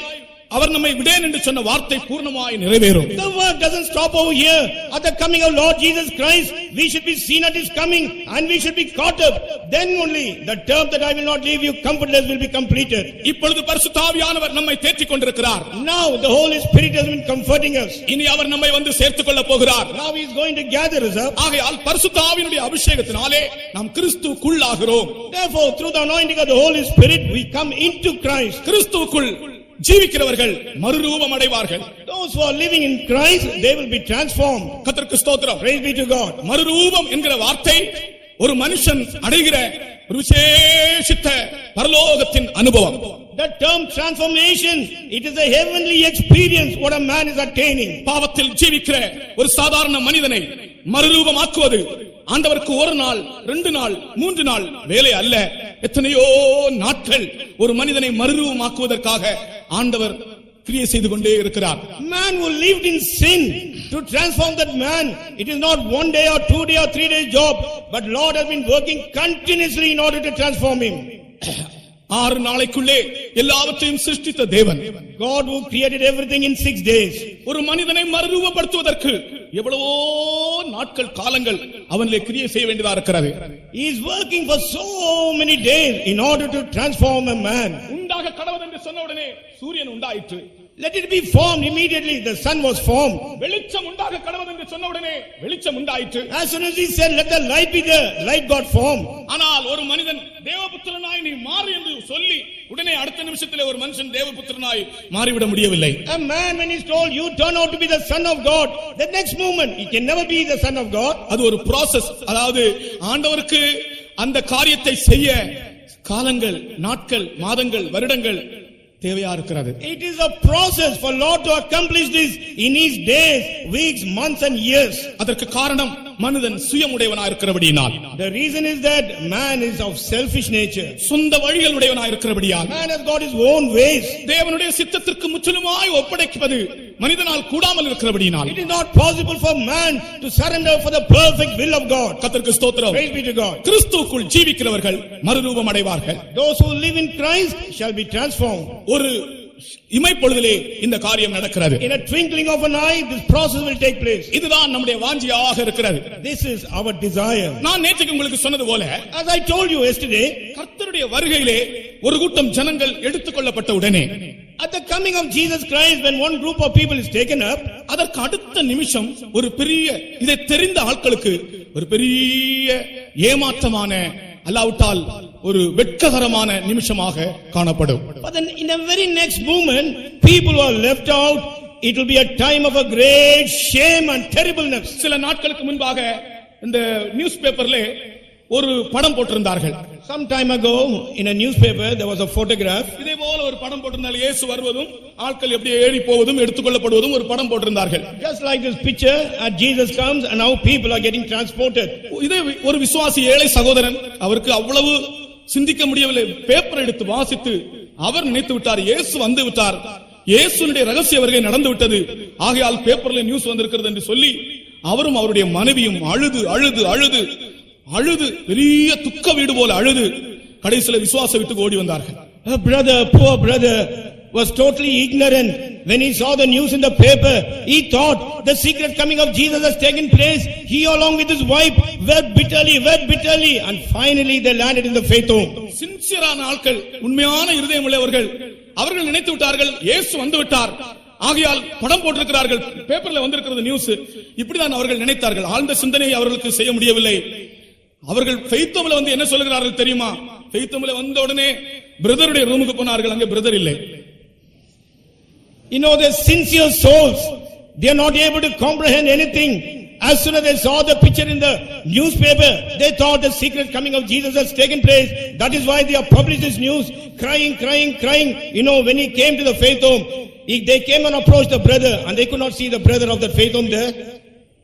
அவர் நம்மை விடேன் என்று சொன்ன வார்த்தை பூர்ணமாய் நிறைவேறும். The work doesn't stop over here. At the coming of Lord Jesus Christ, we should be seen at his coming and we should be caught up. Then only the term that I will not leave you comfortless will be completed. இப்பொழுது பரிசுத்த ஆவியானவர் நம்மை தேற்றிக் கொண்டிருக்கிறார். Now the Holy Spirit has been comforting us. இனி அவர் நம்மை வந்து சேர்த்துக் கொள்ள போகிறார். Now he is going to gather us up. ஆகையால் பரிசுத்த ஆவியினுடைய அபிஷேகத்தினாலே நாம் கிறிஸ்துவுக்குள்ளாகிறோம். Therefore, through the anointing of the Holy Spirit, we come into Christ. கிறிஸ்துவுக்குள் ஜீவிக்கிறவர்கள் மறுரூபம் அடைவார்கள். Those who are living in Christ, they will be transformed. கர்த்தருக்கு ஸ்தோத்திரம். Praise be to God. மறுரூபம் என்கிற வார்த்தை ஒரு மனுஷன் அடைகிற ஒரு விசேஷித்த பரலோகத்தின் அனுபவம். The term transformation, it is a heavenly experience what a man is attaining. பாவத்தில் ஜீவிக்கிற ஒரு சாதாரண மனிதனை மறுரூபமாக்குவது ஆண்டவருக்கு ஒரு நாள் 2 நாள் 3 நாள் வேலை அல்ல. எத்தனையோ நாட்கள் ஒரு மனிதனை மறுரூபமாக்குவதற்காக ஆண்டவர் கிரியை செய்து கொண்டே இருக்கிறார். Man who lived in sin, to transform that man, it is not 1 day or 2 day or 3 days job, but Lord has been working continuously in order to transform him. 6 நாளைக்குள்ளே எல்லாவற்றையும் சிருஷ்டித்த தேவன், God who created everything in 6 days, ஒரு மனிதனை மறுரூபப்படுத்துவதற்கு எவ்வளவோ நாட்கள் காலங்கள் அவனிலே கிரியை செய்ய வேண்டியதா இருக்கிறது. he is working for so many days in order to transform a man. உண்டாக கடவுள் என்று சொன்ன உடனே சூரியன் உண்டாயிற்று. Let it be formed immediately. The sun was formed. வெளிச்சம் உண்டாக கடவுள் என்று சொன்ன உடனே வெளிச்சம் உண்டாயிற்று. As soon as he said, let the light be there, light got formed. ஆனால் ஒரு மனிதன் தேவபுத்திரனாய் நீ மாறு என்று சொல்லி உடனே அடுத்த நிமிஷத்திலே ஒரு மனுஷன் தேவபுத்திரனாய் மாறிவிட முடியவில்லை. A man, when he's told you turn out to be the son of God, the next moment he can never be the son of God. அது ஒரு process. அதாவது ஆண்டவருக்கு அந்த காரியத்தை செய்ய காலங்கள், நாட்கள், மாதங்கள், வருடங்கள் தேவையா இருக்கிறது. It is a process for Lord to accomplish this in his days, weeks, months and years. அதற்கு காரணம் மனிதன் சுயமுடையவனாய் இருக்கிறபடியால். The reason is that man is of selfish nature. சொந்த வழிகளுடையவனாய் இருக்கிறபடியால். Man has got his own ways. தேவனுடைய சித்தத்திற்கு முற்றிலுமாய் ஒப்படைப்பது மனிதனால் கூடாமல் இருக்கிறபடியால். It is not possible for man to surrender for the perfect will of God. கர்த்தருக்கு ஸ்தோத்திரம். Praise be to God. கிறிஸ்துவுக்குள் ஜீவிக்கிறவர்கள் மறுரூபம் அடைவார்கள். Those who live in Christ shall be transformed. ஒரு இமைப்பொழுதிலே இந்த காரியம் நடக்கிறது. In a twinkling of an eye, this process will take place. இதுதான் நம்முடைய வாஞ்சியாக இருக்கிறது. This is our desire. நான் நேற்றுக்கு உங்களுக்கு சொன்னது போல, as I told you yesterday, கர்த்தருடைய வருகையிலே ஒரு கூட்டம் ஜனங்கள் எடுத்துக்கொள்ளப்பட்ட உடனே, at the coming of Jesus Christ, when one group of people is taken up, அதற்கு அடுத்த நிமிஷம் ஒரு பெரிய, இதை தெரிந்த ஆட்களுக்கு ஒரு பெரிய ஏமாற்றமான, அல்லாவிட்டால் ஒரு வெட்ககரமான நிமிஷமாக காணப்படும். But then in the very next moment, people who are left out, it will be a time of a great shame and terribleness. சில நாட்களுக்கு முன்பாக இந்த நியூஸ் பேப்பர்ல ஒரு படம் போட்டிருந்தார்கள். Some time ago in a newspaper there was a photograph. இதே போல ஒரு படம் போட்டிருந்தால் இயேசு வருவதும் ஆட்கள் எப்படி ஏறி போவதும் எடுத்துக்கொள்ளப்படுவதும் ஒரு படம் போட்டிருந்தார்கள். Just like this picture, Jesus comes and now people are getting transported. இதே ஒரு விசுவாசி ஏழை சகோதரன், அவருக்கு அவ்வளவு சிந்திக்க முடியவில்லை. பேப்பர் எடுத்து வாசித்து அவர் நினைத்து விட்டார், இயேசு வந்து விட்டார், இயேசுனுடைய ரகசிய வருகை நடந்து விட்டது, ஆகையால் பேப்பர்ல நியூஸ் வந்திருக்கிறது என்று சொல்லி அவரும் அவருடைய மனைவியும் அழுது அழுது அழுது அழுது பெரிய துக்க வீடு போல அழுது கடைசியில் விசுவாச விட்டு ஓடி வந்தார்கள். A brother, poor brother, was totally ignorant. When he saw the news in the paper, he thought the secret coming of Jesus has taken place. He along with his wife wept bitterly, and finally they landed in the faith home. சின்சியரான ஆட்கள், உண்மையான இருதயம் உள்ளவர்கள், அவர்கள் நினைத்து விட்டார்கள் இயேசு வந்து விட்டார், ஆகையால் படம் போட்டிருக்கிறார்கள், பேப்பர்ல வந்திருக்கிறது நியூஸ், இப்படிதான் அவர்கள் நினைத்தார்கள். ஆழ்ந்த சிந்தனையை அவர்களுக்கு செய்ய முடியவில்லை. அவர்கள் faith home-ல வந்து என்ன சொல்கிறார்கள் தெரியுமா? faith home-ல வந்த உடனே பிரதருடைய ரூமுக்கு போனார்கள், அங்கே பிரதர் இல்லை. You know, the sincere souls, they are not able to comprehend anything. As soon as they saw the picture in the newspaper, they thought the secret coming of Jesus has taken place. That is why they have published this news, crying. You know, when he came to the faith home, they came and approached the brother, and they could not see the brother of the faith home there.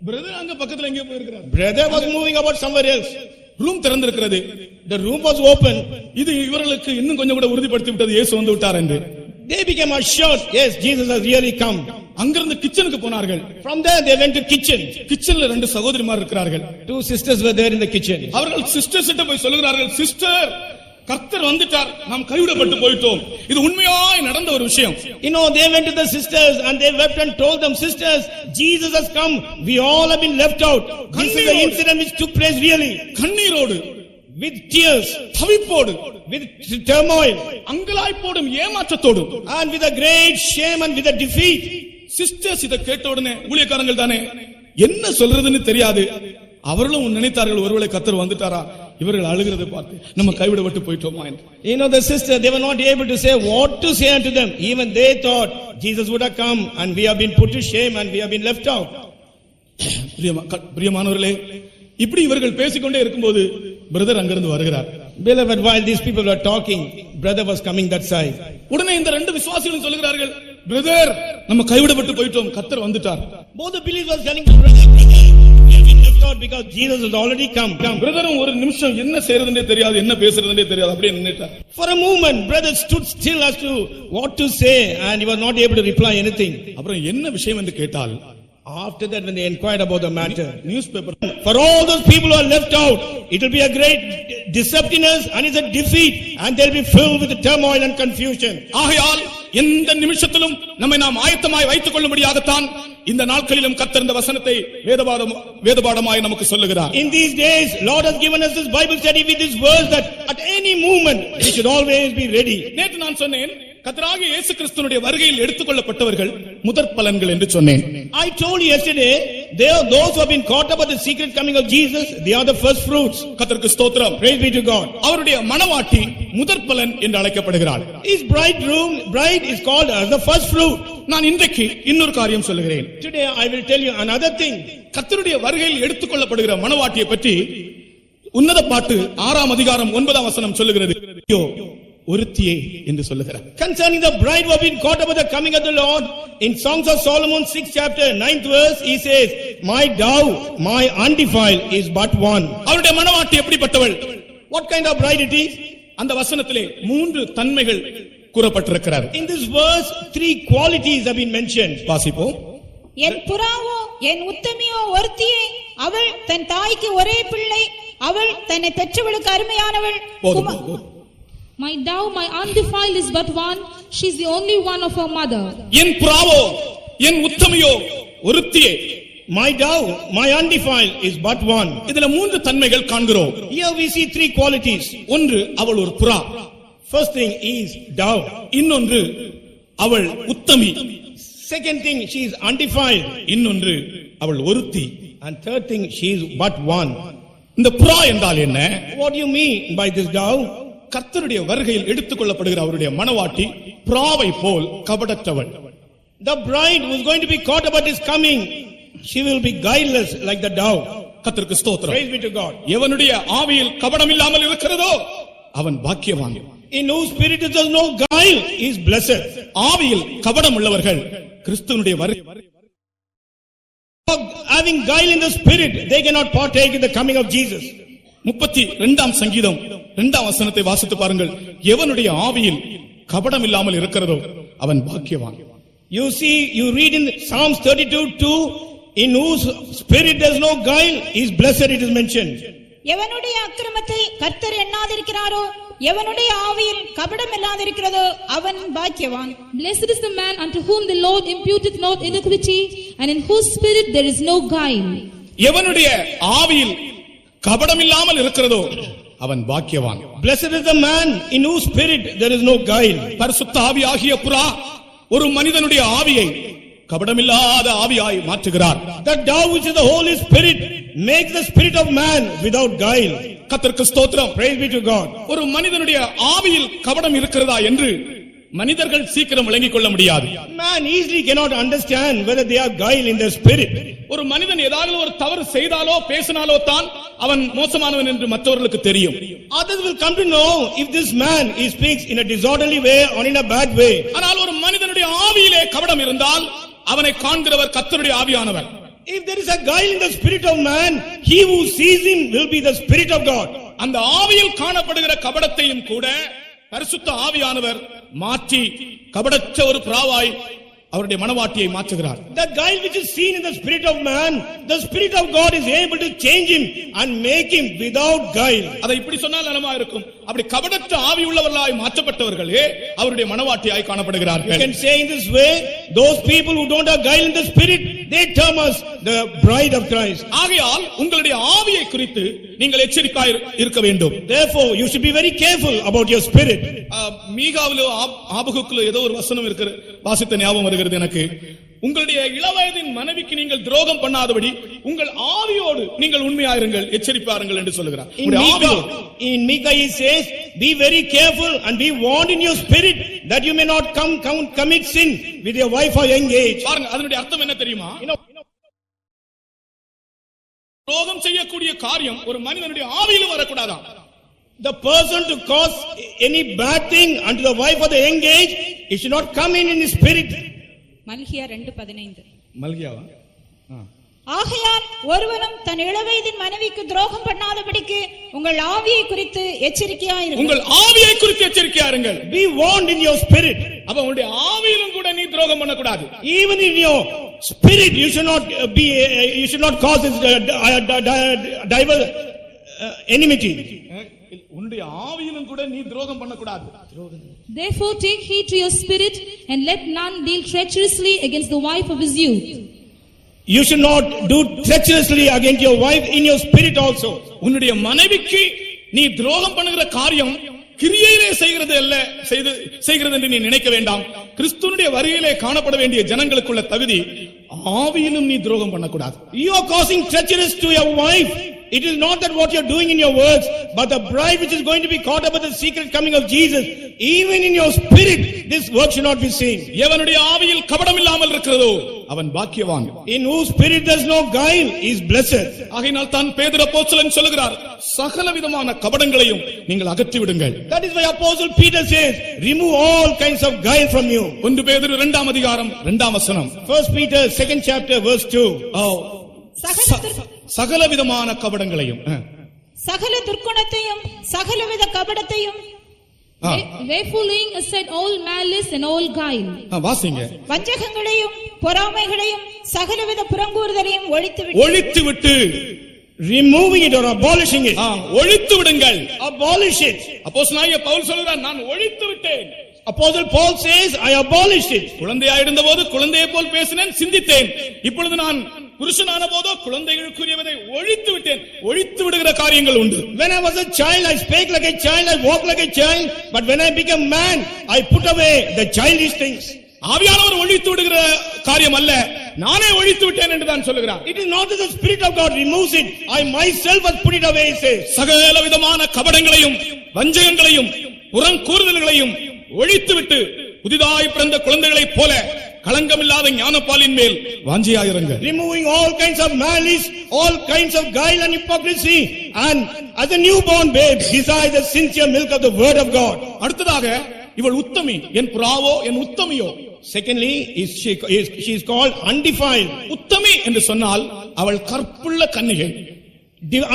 Brother அங்க பக்கத்துல எங்கேயோ போயிருக்கிறார். Brother was moving about somewhere else. Room திறந்திருக்கிறது. The room was open. இது இவர்களுக்கு இன்னும் கொஞ்சம் கூட உறுதிப்படுத்தி விட்டது இயேசு வந்து விட்டார் என்று. They became assured, yes, Jesus has really come. அங்கிருந்து கிச்சனுக்கு போனார்கள். From there they went to kitchen. கிச்சன்ல ரெண்டு சகோதரிமார் இருக்கிறார்கள். Two sisters were there in the kitchen. அவர்கள் சிஸ்டர்ஸ் கிட்ட போய் சொல்லுகிறார்கள், சிஸ்டர், கர்த்தர் வந்துட்டார், நாம் கைவிடப்பட்டு போயிட்டோம். இது உண்மையாய் நடந்த ஒரு விஷயம். You know, they went to the sisters and they wept and told them, sisters, Jesus has come, we all have been left out. This is the incident which took place really. கண்ணீரோடு, with tears, தவிப்போடு, with turmoil, அங்கலாய்ப்போடும் ஏமாற்றத்தோடும், and with a great shame and with a defeat. Sisters இத கேட்ட உடனே, ஊழியக்காரங்கள் தானே, என்ன சொல்றதுன்னு தெரியாது. அவர்களும் நினைத்தார்கள், ஒருவேளை கர்த்தர் வந்துட்டாரா, இவர்கள் அழுகிறதை பார்த்து நம்ம கைவிடப்பட்டு போயிட்டோமா என்று. You know, the sister, they were not able to say what to say unto them. Even they thought Jesus would have come and we have been put to shame and we have been left out. பிரியமானவர்களே, இப்படி இவர்கள் பேசிக்கொண்டே இருக்கும்போது brother அங்கிருந்து வருகிறார். Beloved, while these people were talking, brother was coming that side. உடனே இந்த ரெண்டு விசுவாசிகளும் சொல்கிறார்கள், பிரதர், நம்ம கைவிடப்பட்டு போயிட்டோம், கர்த்தர் வந்துட்டார். Both the believers telling the brother, we have been left out because Jesus has already come. பிரதரும் ஒரு நிமிஷம் என்ன செய்யறதுன்னே தெரியாது, என்ன பேசுறதுன்னே தெரியாது, அப்படியே நின்னுட்டார். For a moment, brother stood still as to what to say, and he was not able to reply anything. அப்புறம் என்ன விஷயம் என்று கேட்டால், after that when they inquired about the matter, newspaper, for all those people who are left out, it will be a great deceptiveness and it's a defeat, and they'll be filled with turmoil and confusion. ஆகையால் எந்த நிமிஷத்திலும் நம்மை நாம் ஆயத்தமாய் வைத்துக் கொள்ளும்படியாகத்தான் இந்த நாட்களிலும் கர்த்தர் இந்த வசனத்தை வேதபாடமாய் நமக்கு சொல்லுகிறார். In these days, Lord has given us this Bible study with this verse that at any moment we should always be ready. நேற்று நான் சொன்னேன், கர்த்தராகிய இயேசு கிறிஸ்துவினுடைய வருகையில் எடுத்துக்கொள்ளப்பட்டவர்கள் முதற் பலன்கள் என்று சொன்னேன். I told you yesterday, those who have been caught up at the secret coming of Jesus, they are the first fruits. கர்த்தருக்கு ஸ்தோத்திரம். Praise be to God. அவருடைய மணவாட்டி முதற் பலன் என்று அழைக்கப்படுகிறாள். His bride is called as the first fruit. நான் இன்றைக்கு இன்னொரு காரியம் சொல்லுகிறேன். Today I will tell you another thing. கர்த்தருடைய வருகையில் எடுத்துக்கொள்ளப்படுகிற மணவாட்டியை பற்றி உன்னத பாட்டு 6 அதிகாரம் 9 வசனம் சொல்லுகிறது. ஒருத்தியே என்று சொல்லுகிறார். Concerning the bride who have been caught up at the coming of the Lord, in Songs of Solomon 6th chapter 9th verse, he says, my dove, my undefiled is but one. அவருடைய மணவாட்டி எப்படிப்பட்டவள்? What kind of bride it is? அந்த வசனத்திலே 3 தன்மைகள் கூறப்பட்டிருக்கிறார். In this verse 3 qualities have been mentioned. வாசிப்போம். என் புறாவோ என் உத்தமியோ ஒருத்தியே, அவள் தன் தாய்க்கு ஒரே பிள்ளை, அவள் தன்னை பெற்றவளுக்கு அருமையானவள். My dove, my undefiled is but one, she is the only one of her mother. N புறாவோ N உத்தமியோ ஒருத்தியே, my dove, my undefiled is but one. இதுல 3 தன்மைகள் காண்கிறோம். Here we see 3 qualities. ஒன்று, அவள் ஒரு புறா. First thing is dove. இன்னொன்று, அவள் உத்தமி. Second thing, she is undefiled. இன்னொன்று, அவள் ஒருத்தி. And third thing, she is but one. இந்த புறா என்றால் என்ன? What do you mean by this dove? கர்த்தருடைய வருகையில் எடுத்துக்கொள்ளப்படுகிற அவருடைய மணவாட்டி புறாவை போல் கபடற்றவள். The bride who is going to be caught up at his coming, she will be guileless like the dove. கர்த்தருக்கு ஸ்தோத்திரம். Praise be to God. எவனுடைய ஆவியில் கபடம் இல்லாமல் இருக்கிறதோ அவன் பாக்கியவான். In whose spirit there is no guile, he is blessed. ஆவியில் கபடம் உள்ளவர்கள் கிறிஸ்துவினுடைய வருகை having guile in the spirit, they cannot partake in the coming of Jesus. 32ஆம் சங்கீதம் 2ஆம் வசனத்தை வாசித்து பாருங்கள். எவனுடைய ஆவியில் கபடம் இல்லாமல் இருக்கிறதோ அவன் பாக்கியவான். You see, you read in Psalms 32:2, in whose spirit there is no guile, he is blessed, it is mentioned. எவனுடைய அக்கிரமத்தை கர்த்தர் எண்ணாதிருக்கிறாரோ, எவனுடைய ஆவியில் கபடம் இல்லாதிருக்கிறதோ அவன் பாக்கியவான். Blessed is the man unto whom the Lord imputeth not iniquity, and in whose spirit there is no guile. எவனுடைய ஆவியில் கபடம் இல்லாமல் இருக்கிறதோ அவன் பாக்கியவான். Blessed is the man in whose spirit there is no guile. பரிசுத்த ஆவியாகிய புறா ஒரு மனிதனுடைய ஆவியை கபடமில்லாத ஆவியாய் மாற்றுகிறார். The dove which is the Holy Spirit makes the spirit of man without guile. கர்த்தருக்கு ஸ்தோத்திரம். Praise be to God. ஒரு மனிதனுடைய ஆவியில் கபடம் இருக்கிறதா என்று மனிதர்கள் சீக்கிரம் விளங்கிக் கொள்ள முடியாது. Man easily cannot understand whether they are guile in their spirit. ஒரு மனிதன் ஏதாவது ஒரு தவறு செய்தாலோ பேசினாலோ தான் அவன் மோசமானவன் என்று மற்றவர்களுக்கு தெரியும். Others will come to know if this man he speaks in a disorderly way or in a bad way. ஆனால் ஒரு மனிதனுடைய ஆவியிலே கபடம் இருந்தால் அவனை காண்கிறவர் கர்த்தருடைய ஆவியானவர். If there is a guile in the spirit of man, he who sees him will be the spirit of God. அந்த ஆவியில் காணப்படுகிற கபடத்தையும் கூட பரிசுத்த ஆவியானவர் மாற்றி கபடற்ற ஒரு புறாவாய் அவருடைய மணவாட்டியை மாற்றுகிறார். The guile which is seen in the spirit of man, the spirit of God is able to change him and make him without guile. அதை இப்படி சொன்னால் நலமா இருக்கும். அப்படி கபடற்ற ஆவி உள்ளவர்களாய் மாற்றப்பட்டவர்களே அவருடைய மணவாட்டியாய் காணப்படுகிறார்கள். You can say in this way, those people who don't have guile in the spirit, they term us the bride of Christ. ஆகையால் உங்களுடைய ஆவியை குறித்து நீங்கள் எச்சரிக்கையாய் இருக்க வேண்டும். Therefore you should be very careful about your spirit. மீகாவிலோ ஆபகுக்குலோ ஏதோ ஒரு வசனம் இருக்கிற வாசித்த ஞாபகம் வருகிறது எனக்கு. உங்களுடைய இளவயதின் மனைவிக்கு நீங்கள் துரோகம் பண்ணாதபடி உங்கள் ஆவியோடு நீங்கள் உண்மையாயிருங்கள், எச்சரிப்பாருங்கள் என்று சொல்கிறார். In Micah he says, be very careful and be warned in your spirit that you may not commit sin with your wife or young age. பாருங்க, அதனுடைய அர்த்தம் என்ன தெரியுமா? துரோகம் செய்யக்கூடிய காரியம் ஒரு மனிதனுடைய ஆவியிலும் வரக்கூடாதாம். The person to cause any bad thing unto the wife or the young age, it should not come in his spirit. மல்கியா 2:15. மல்கியாவா? ஆகையால் ஒருவனும் தன் இளவயதின் மனைவிக்கு துரோகம் பண்ணாதபடிக்கு உங்கள் ஆவியை குறித்து எச்சரிக்கையாயிருங்கள். உங்கள் ஆவியை குறித்து எச்சரிக்கையாயிருங்கள். Be warned in your spirit. அப்ப உங்களுடைய ஆவியிலும் கூட நீ துரோகம் பண்ண கூடாது. Even in your spirit you should not cause this enmity. உன்னுடைய ஆவியிலும் கூட நீ துரோகம் பண்ண கூடாது. Therefore take heed to your spirit and let none deal treacherously against the wife of his youth. You should not do treacherously against your wife in your spirit also. உன்னுடைய மனைவிக்கு நீ துரோகம் பண்ணுகிற காரியம் கிரியையிலே செய்கிறது அல்ல செய்கிறது என்று நீ நினைக்க வேண்டாம். கிறிஸ்துவனுடைய வருகையிலே காணப்பட வேண்டிய ஜனங்களுக்குள்ள தகுதி, ஆவியிலும் நீ துரோகம் பண்ணக்கூடாது. You are causing treacherous to your wife. It is not that what you are doing in your words, but the bride which is going to be caught up with the secret coming of Jesus. Even in your spirit, this work should not be seen. எவனுடைய ஆவியில் கபடம் இல்லாமல் இருக்கிறதோ அவன் பாக்கியவான். In whose spirit there is no guile, he is blessed. ஆகையினால் தான் பேதுரு அப்போஸ்தலன் சொல்லுகிறார், சகலவிதமான கபடங்களையும் நீங்கள் அகற்றி விடுங்கள். That is why Apostle Peter says, remove all kinds of guile from you. 1 பேதுரு 2ஆம் அதிகாரம் 2ஆம் வசனம். 1 Peter 2nd chapter verse 2. சகலவிதமான கபடங்களையும், சகல துர்க்குணத்தையும் சகலவித கபடத்தையும், Wherefore laying aside all malice and all guile. வாசிங்க. வஞ்சகங்களையும் பொறாமைகளையும் சகலவித புறங்கூறுதலையும் ஒழித்துவிட்டு, removing it or abolishing it. ஒழித்து விடுங்கள். Abolish it. அப்போஸ்தலனாகிய பவுல் சொல்கிறார், நான் ஒழித்து விட்டேன். Apostle Paul says, I abolished it. குழந்தையா இருந்தபோது குழந்தையை போல் பேசினேன், சிந்தித்தேன். இப்பொழுது நான் புருஷனான போதோ குழந்தைகளுக்குரியவதை ஒழித்து விட்டேன். ஒழித்து விடுகிற காரியங்கள் உண்டு. When I was a child, I spake like a child, I walked like a child. But when I became man, I put away the childish things. ஆவியானவர் ஒழித்து விடுகிற காரியம் அல்ல, நானே ஒழித்து விட்டேன் என்று தான் சொல்லுகிறார். It is not that the Spirit of God removes it. I myself has put it away, he says. சகல விதமான கபடங்களையும் வஞ்சகங்களையும் புறங்கூறுதல்களையும் ஒழித்துவிட்டு புதிதாய் பிறந்த குழந்தைகளைப் போல களங்கமில்லாத ஞானப்பாலின் மேல் வாஞ்சியாயிருங்கள். Removing all kinds of malice, all kinds of guile and hypocrisy, and as a newborn babe desire the sincere milk of the word of God. அடுத்ததாக இவள் உத்தமி, என் புறாவோ என் உத்தமியோ. Secondly, she is called undefiled. உத்தமி என்று சொன்னால் அவள் கற்புள்ள கன்னிகை.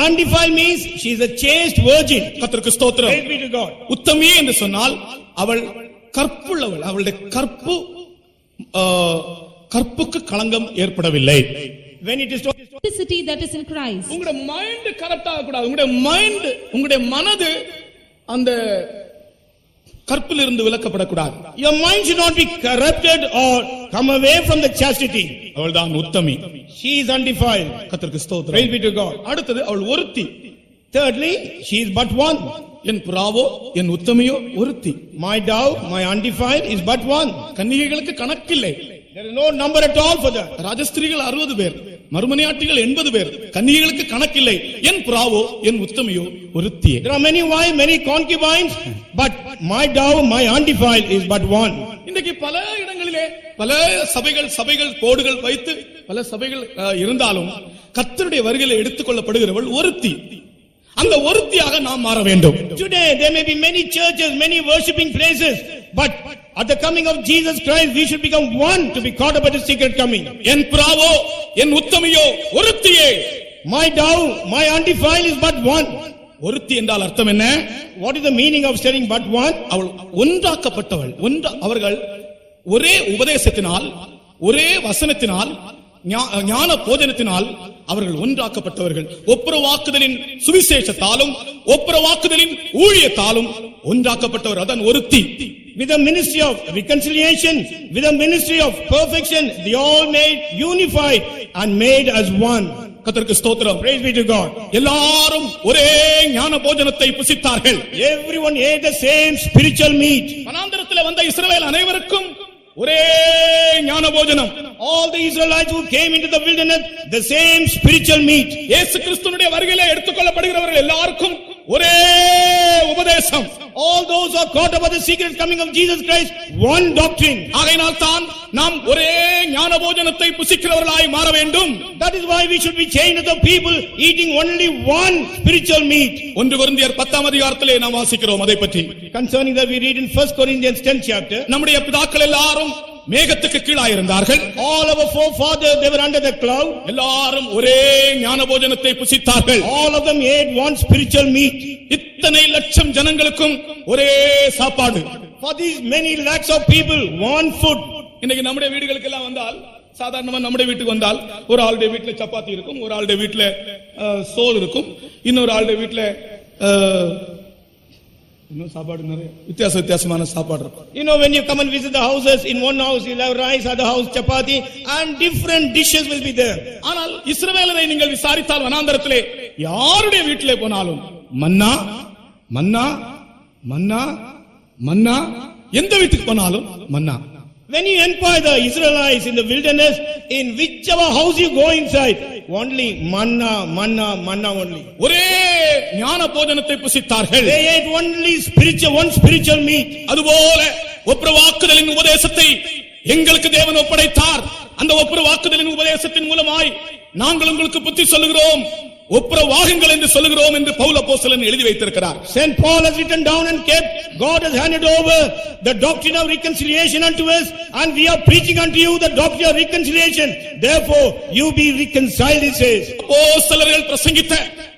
Undefiled means she is a chaste virgin. கர்த்தருக்கு ஸ்தோத்திரம். Praise be to God. உத்தமி என்று சொன்னால் அவள் கற்புள்ளவள், அவளுடைய கற்புக்கு களங்கம் ஏற்படவில்லை. When it is Simplicity that is in Christ. உங்களுடைய மைண்ட் கரெக்ட் ஆக கூடாது. உங்களுடைய மனது அந்த கற்பில் இருந்து விலக்கப்படக்கூடாது. Your mind should not be corrupted or come away from the chastity. அவள்தான் உத்தமி. She is undefiled. கர்த்தருக்கு ஸ்தோத்திரம். Praise be to God. அடுத்தது அவள் ஒருத்தி. Thirdly, she is but one. என் புறாவோ என் உத்தமியோ ஒருத்தி. My dove, my undefiled is but one. கன்னிகைகளுக்கு கணக்கில்லை. There is no number at all for that. ராஜஸ்திரீகள் 60 பேர், மறுமனையாட்டிகள் 80 பேர், கன்னிகைகளுக்கு கணக்கில்லை. என் புறாவோ என் உத்தமியோ ஒருத்தியே. There are many wives, many concubines, but my dove, my undefiled is but one. இன்றைக்கு பல இடங்களிலே பல சபைகள் கோடுகள் வைத்து பல சபைகள் இருந்தாலும் கர்த்தருடைய வருகையிலே எடுத்துக்கொள்ளப்படுகிறவள் ஒருத்தி. அந்த ஒருத்தியாக நாம் மாற வேண்டும். Today there may be many churches, many worshiping places, but at the coming of Jesus Christ we should become one to be caught up at the secret coming. N புறாவோ N உத்தமியோ ஒருத்தியே. My dove, my undefiled is but one. ஒருத்தி என்றால் அர்த்தம் என்ன? What is the meaning of saying but one? அவள் ஒன்றாக்கப்பட்டவள். அவர்கள் ஒரே உபதேசத்தினால், ஒரே வசனத்தினால், ஞான போஜனத்தினால் அவர்கள் ஒன்றாக்கப்பட்டவர்கள். ஒப்புரவாக்குதலின் சுவிசேஷத்தாலும் ஒப்புரவாக்குதலின் ஊழியத்தாலும் ஒன்றாக்கப்பட்டவர். அதான் ஒருத்தி. With the ministry of reconciliation, with the ministry of perfection, they all made unified and made as one. கர்த்தருக்கு ஸ்தோத்திரம். Praise be to God. எல்லாரும் ஒரே ஞான போஜனத்தை புசித்தார்கள். Everyone ate the same spiritual meat. வனாந்தரத்தில் வந்த இஸ்ரவேல் அனைவருக்கும் ஒரே ஞான போஜனம். All the Israelites who came into the wilderness, the same spiritual meat. இயேசு கிறிஸ்துவினுடைய வருகையிலே எடுத்துக்கொள்ளப்படுகிறவர்கள் எல்லாருக்கும் ஒரே உபதேசம். All those who are caught up at the secret coming of Jesus Christ, one doctrine. ஆகையினால் தான் நாம் ஒரே ஞான போஜனத்தை புசிக்கிறவர்களாய் மாற வேண்டும். That is why we should be changed as a people eating only one spiritual meat. 1 கொரிந்தியர் 10ஆம் அதிகாரத்திலே நாம் வாசிக்கிறோம் அதை பற்றி. Concerning that we read in 1 Corinthians 10th chapter. நம்முடைய பிதாக்கள் எல்லாரும் மேகத்துக்கு கீழாய் இருந்தார்கள். All our forefathers, they were under the cloud. எல்லாரும் ஒரே ஞான போஜனத்தை புசித்தார்கள். All of them ate one spiritual meat. இத்தனை லட்சம் ஜனங்களுக்கும் ஒரே சாப்பாடு. For these many lakhs of people, one food. இன்னைக்கு நம்முடைய வீடுகளுக்கு எல்லாம் வந்தால், சாதாரணமா நம்முடைய வீட்டுக்கு வந்தால் ஒரு ஆளுடைய வீட்டுல சப்பாத்தி இருக்கும், ஒரு ஆளுடைய வீட்டுல சோறு இருக்கும், இன்னொரு ஆளுடைய வீட்டுல இன்னும் சாப்பாடு நிறைய வித்தியாசமான சாப்பாடு இருக்கும். You know, when you come and visit the houses, in one house you'll have rice, other house chapati, and different dishes will be there. ஆனால் இஸ்ரவேலரை நீங்கள் விசாரித்தால் வனாந்தரத்திலே யாருடைய வீட்டிலே போனாலும் மன்னா மன்னா மன்னா, எந்த வீட்டுக்கு போனாலும் மன்னா. When you inquire the Israelites in the wilderness, in whichever house you go inside, only manna, manna, manna only. ஒரே ஞான போஜனத்தை புசித்தார்கள். They ate only one spiritual meat. அதுபோல ஒப்புரவாக்குதலின் உபதேசத்தை எங்களுக்கு தேவன் ஒப்படைத்தார். அந்த ஒப்புரவாக்குதலின் உபதேசத்தின் மூலமாய் நாங்கள் உங்களுக்கு புத்தி சொல்லுகிறோம், ஒப்புரவாகுங்கள் என்று சொல்லுகிறோம் என்று பவுல் அப்போஸ்தலன் எழுதி வைத்திருக்கிறார். Saint Paul has written down and kept, God has handed over the doctrine of reconciliation unto us, and we are preaching unto you the doctrine of reconciliation. Therefore you be reconciled, he says. அப்போஸ்தலர்கள் பிரசங்கித்த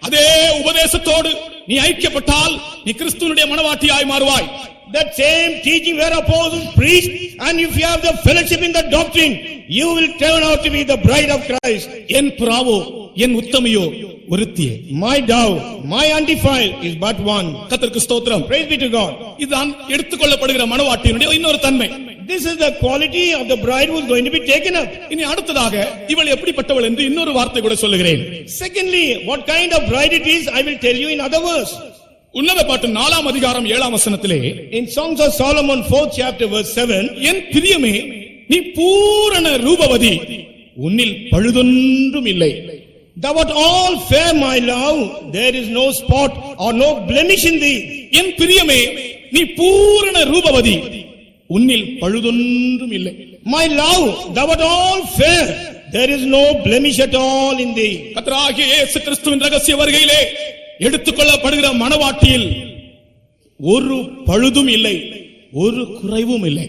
அதே உபதேசத்தோடு நீ ஐக்கியப்பட்டால் நீ கிறிஸ்துவினுடைய மனவாட்டியாய் மாறுவாய். That same teaching where apostles preached, and if you have the fellowship in the doctrine, you will turn out to be the bride of Christ. N புறாவோ N உத்தமியோ ஒருத்தியே. My dove, my undefiled is but one. கர்த்தருக்கு ஸ்தோத்திரம். Praise be to God. இதுதான் எடுத்துக்கொள்ளப்படுகிற மனவாட்டியினுடைய இன்னொரு தன்மை. This is the quality of the bride who is going to be taken up. இனி அடுத்ததாக இவள் எப்படிப்பட்டவள் என்று இன்னொரு வார்த்தை கூட சொல்லுகிறேன். Secondly, what kind of bride it is, I will tell you in other words. உன்னத பாட்டு 4ஆம் அதிகாரம் 7ஆம் வசனத்திலே, In Songs of Solomon 4th chapter verse 7, என் பிரியமே நீ பூரண ரூபவதி, உன்னில் பழுதொன்றும் இல்லை. Thou art all fair, my love, there is no spot or no blemish in thee. என் பிரியமே நீ பூரண ரூபவதி, உன்னில் பழுதொன்றும் இல்லை. My love, thou art all fair, there is no blemish at all in thee. கர்த்தராகிய இயேசு கிறிஸ்துவின் ரகசிய வருகையிலே எடுத்துக்கொள்ளப்படுகிற மனவாட்டியில் ஒரு பழுதும் இல்லை, ஒரு குறைவும் இல்லை.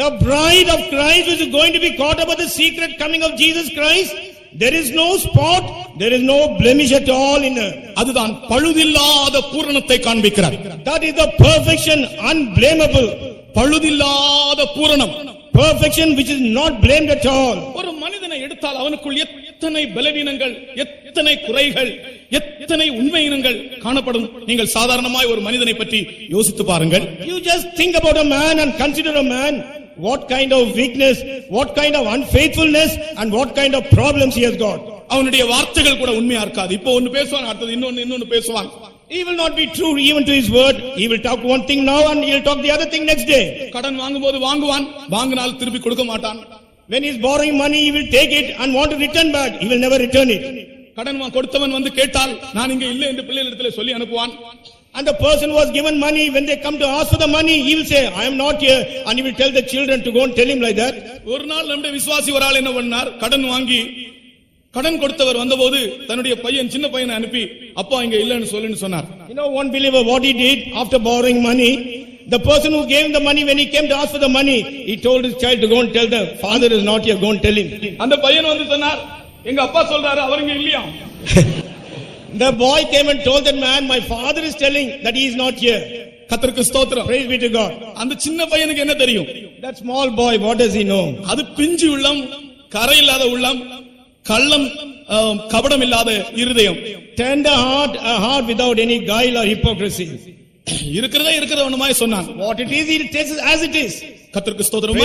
The bride of Christ which is going to be caught up at the secret coming of Jesus Christ, there is no spot, there is no blemish at all in her. அதுதான் பழுதில்லாத பூரணத்தை காண்பிக்கிறார். That is the perfection, unblameable. பழுதில்லாத பூரணம், Perfection which is not blamed at all. ஒரு மனிதனை எடுத்தால் அவனுக்குள் எத்தனை பலவீனங்கள், எத்தனை குறைகள், எத்தனை உண்மையினங்கள் காணப்படும். நீங்கள் சாதாரணமாய் ஒரு மனிதனை பற்றி யோசித்து பாருங்கள். You just think about a man and consider a man, what kind of weakness, what kind of unfaithfulness, and what kind of problems he has got. அவனுடைய வார்த்தைகள் கூட உண்மையா இருக்காது. இப்போ ஒன்னு பேசுவான், அடுத்தது இன்னொன்னு பேசுவான். He will not be true even to his word. He will talk one thing now and he will talk the other thing next day. கடன் வாங்கும்போது வாங்குவான், வாங்கினால் திருப்பி கொடுக்க மாட்டான். When he is borrowing money, he will take it and want to return back. He will never return it. கடன் கொடுத்தவன் வந்து கேட்டால் நான் இங்க இல்லை என்று பிள்ளைகளிடத்திலே சொல்லி அனுப்புவான். And the person who was given money, when they come to ask for the money, he will say, I am not here, and he will tell the children to go and tell him like that. ஒரு நாள் நம்முடைய விசுவாசி ஒரு ஆள் என்ன பண்ணார், கடன் வாங்கி கடன் கொடுத்தவர் வந்தபோது தன்னுடைய பையன், சின்ன பையனை அனுப்பி அப்பா இங்க இல்லன்னு சொல்லுன்னு சொன்னார். You know, one believer, what he did after borrowing money, the person who gave him the money, when he came to ask for the money, he told his child to go and tell the father is not here, go and tell him. அந்த பையன் வந்து சொன்னார், எங்க அப்பா சொல்றாரு அவர் இங்க இல்லையா. The boy came and told that man, my father is telling that he is not here. கர்த்தருக்கு ஸ்தோத்திரம். Praise be to God. அந்த சின்ன பையனுக்கு என்ன தெரியும்? That small boy, what does he know? அது பிஞ்சு உள்ளம், கரை இல்லாத உள்ளம், கள்ளம் கபடம் இல்லாத இருதயம். Tender heart, a heart without any guile or hypocrisy. இருக்கிறதவனுமாய் சொன்னான். What it is, he takes it as it is. கர்த்தருக்கு ஸ்தோத்திரம்.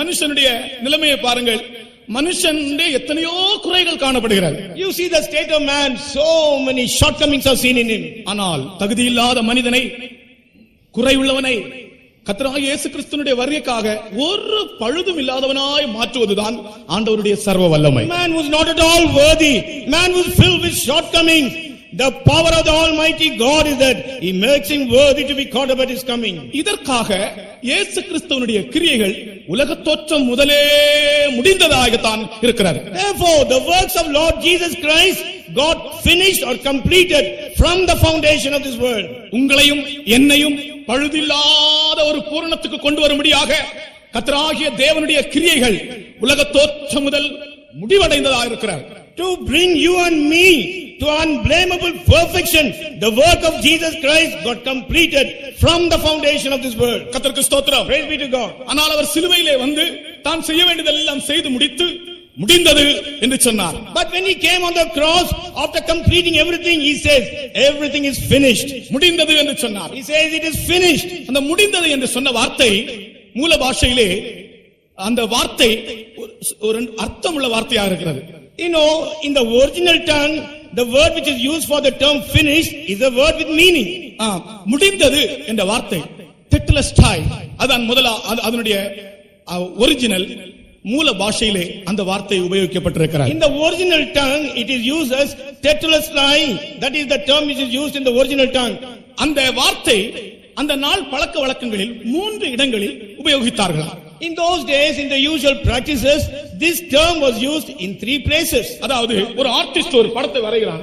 மனுஷனுடைய நிலைமையை பாருங்கள். மனுஷனுடைய எத்தனையோ குறைகள் காணப்படுகிறது. You see the state of man, so many shortcomings are seen in him. ஆனால் தகுதியில்லாத மனிதனை, குறையுள்ளவனை கர்த்தராகிய இயேசு கிறிஸ்துவினுடைய வருகைக்காக ஒரு பழுதும் இல்லாதவனாய் மாற்றுவதுதான் ஆண்டவருடைய சர்வ வல்லமை. Man was not at all worthy, man was filled with shortcomings. The power of the Almighty God is that He makes him worthy to be caught up at His coming. இதற்காக இயேசு கிறிஸ்துவினுடைய கிரியைகள் உலக தோற்றம் முதலே முடிந்ததாகத்தான் இருக்கிறது. Therefore, the works of Lord Jesus Christ got finished or completed from the foundation of this world. உங்களையும் என்னையும் பழுதில்லாத ஒரு பூரணத்துக்கு கொண்டு வரும்படியாக கர்த்தராகிய தேவனுடைய கிரியைகள் உலக தோற்றம் முதல் முடிவடைந்ததாக இருக்கிறது. To bring you and me to unblameable perfection, the work of Jesus Christ got completed from the foundation of this world. கர்த்தருக்கு ஸ்தோத்திரம். Praise be to God. ஆனால் அவர் சிலுவையிலே வந்து தான் செய்ய வேண்டியதெல்லாம் செய்து முடித்து முடிந்தது என்று சொன்னார். But when he came on the cross, after completing everything, he says, everything is finished. முடிந்தது என்று சொன்னார். He says it is finished. அந்த முடிந்தது என்று சொன்ன வார்த்தை மூல பாஷையிலே அந்த வார்த்தை ஒரு அர்த்தமுள்ள வார்த்தையாக இருக்கிறது. You know, in the original tongue, the word which is used for the term finished is a word with meaning. முடிந்தது என்ற வார்த்தை டெட்லஸ்டாய் அதான் அதனுடைய ஒரிஜினல் மூல பாஷையிலே அந்த வார்த்தை உபயோகிக்கப்பட்டிருக்கிறது. In the original tongue it is used as tetelestai. That is the term which is used in the original tongue. அந்த வார்த்தை அந்த நாள் பழக்க வழக்கங்களில் 3 இடங்களில் உபயோகித்தார்கள். In those days, in the usual practices, this term was used in 3 places. அதாவது ஒரு artist ஒரு படத்தை வரைகிறான்.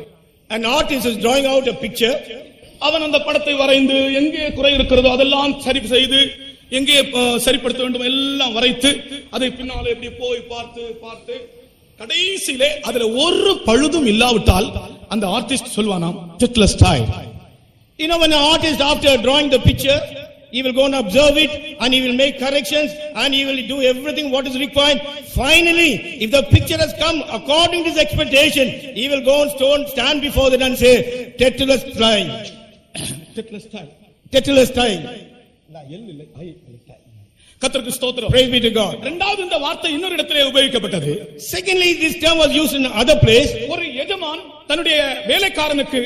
An artist is drawing out a picture. அவன் அந்த படத்தை வரைந்து எங்கே குறை இருக்கிறதோ அதெல்லாம் சரி செய்து எங்கே சரிப்படுத்த வேண்டும் எல்லாம் வரைத்து அதை பின்னாலே எப்படி போய் பார்த்து கடைசியிலே அதுல ஒரு பழுதும் இல்லாவிட்டால் அந்த artist சொல்வானாம் டெட்லஸ்டாய். You know, when an artist, after drawing the picture, he will go and observe it and he will make corrections and he will do everything what is required. Finally, if the picture has come according to his expectation, he will go and stand before that and say, Tetelestai. Tetelestai. கர்த்தருக்கு ஸ்தோத்திரம். Praise be to God. இரண்டாவது இந்த வார்த்தை இன்னொரு இடத்திலே உபயோகிக்கப்பட்டது. Secondly, this term was used in another place. ஒரு எஜமான் தன்னுடைய வேலைக்காரனுக்கு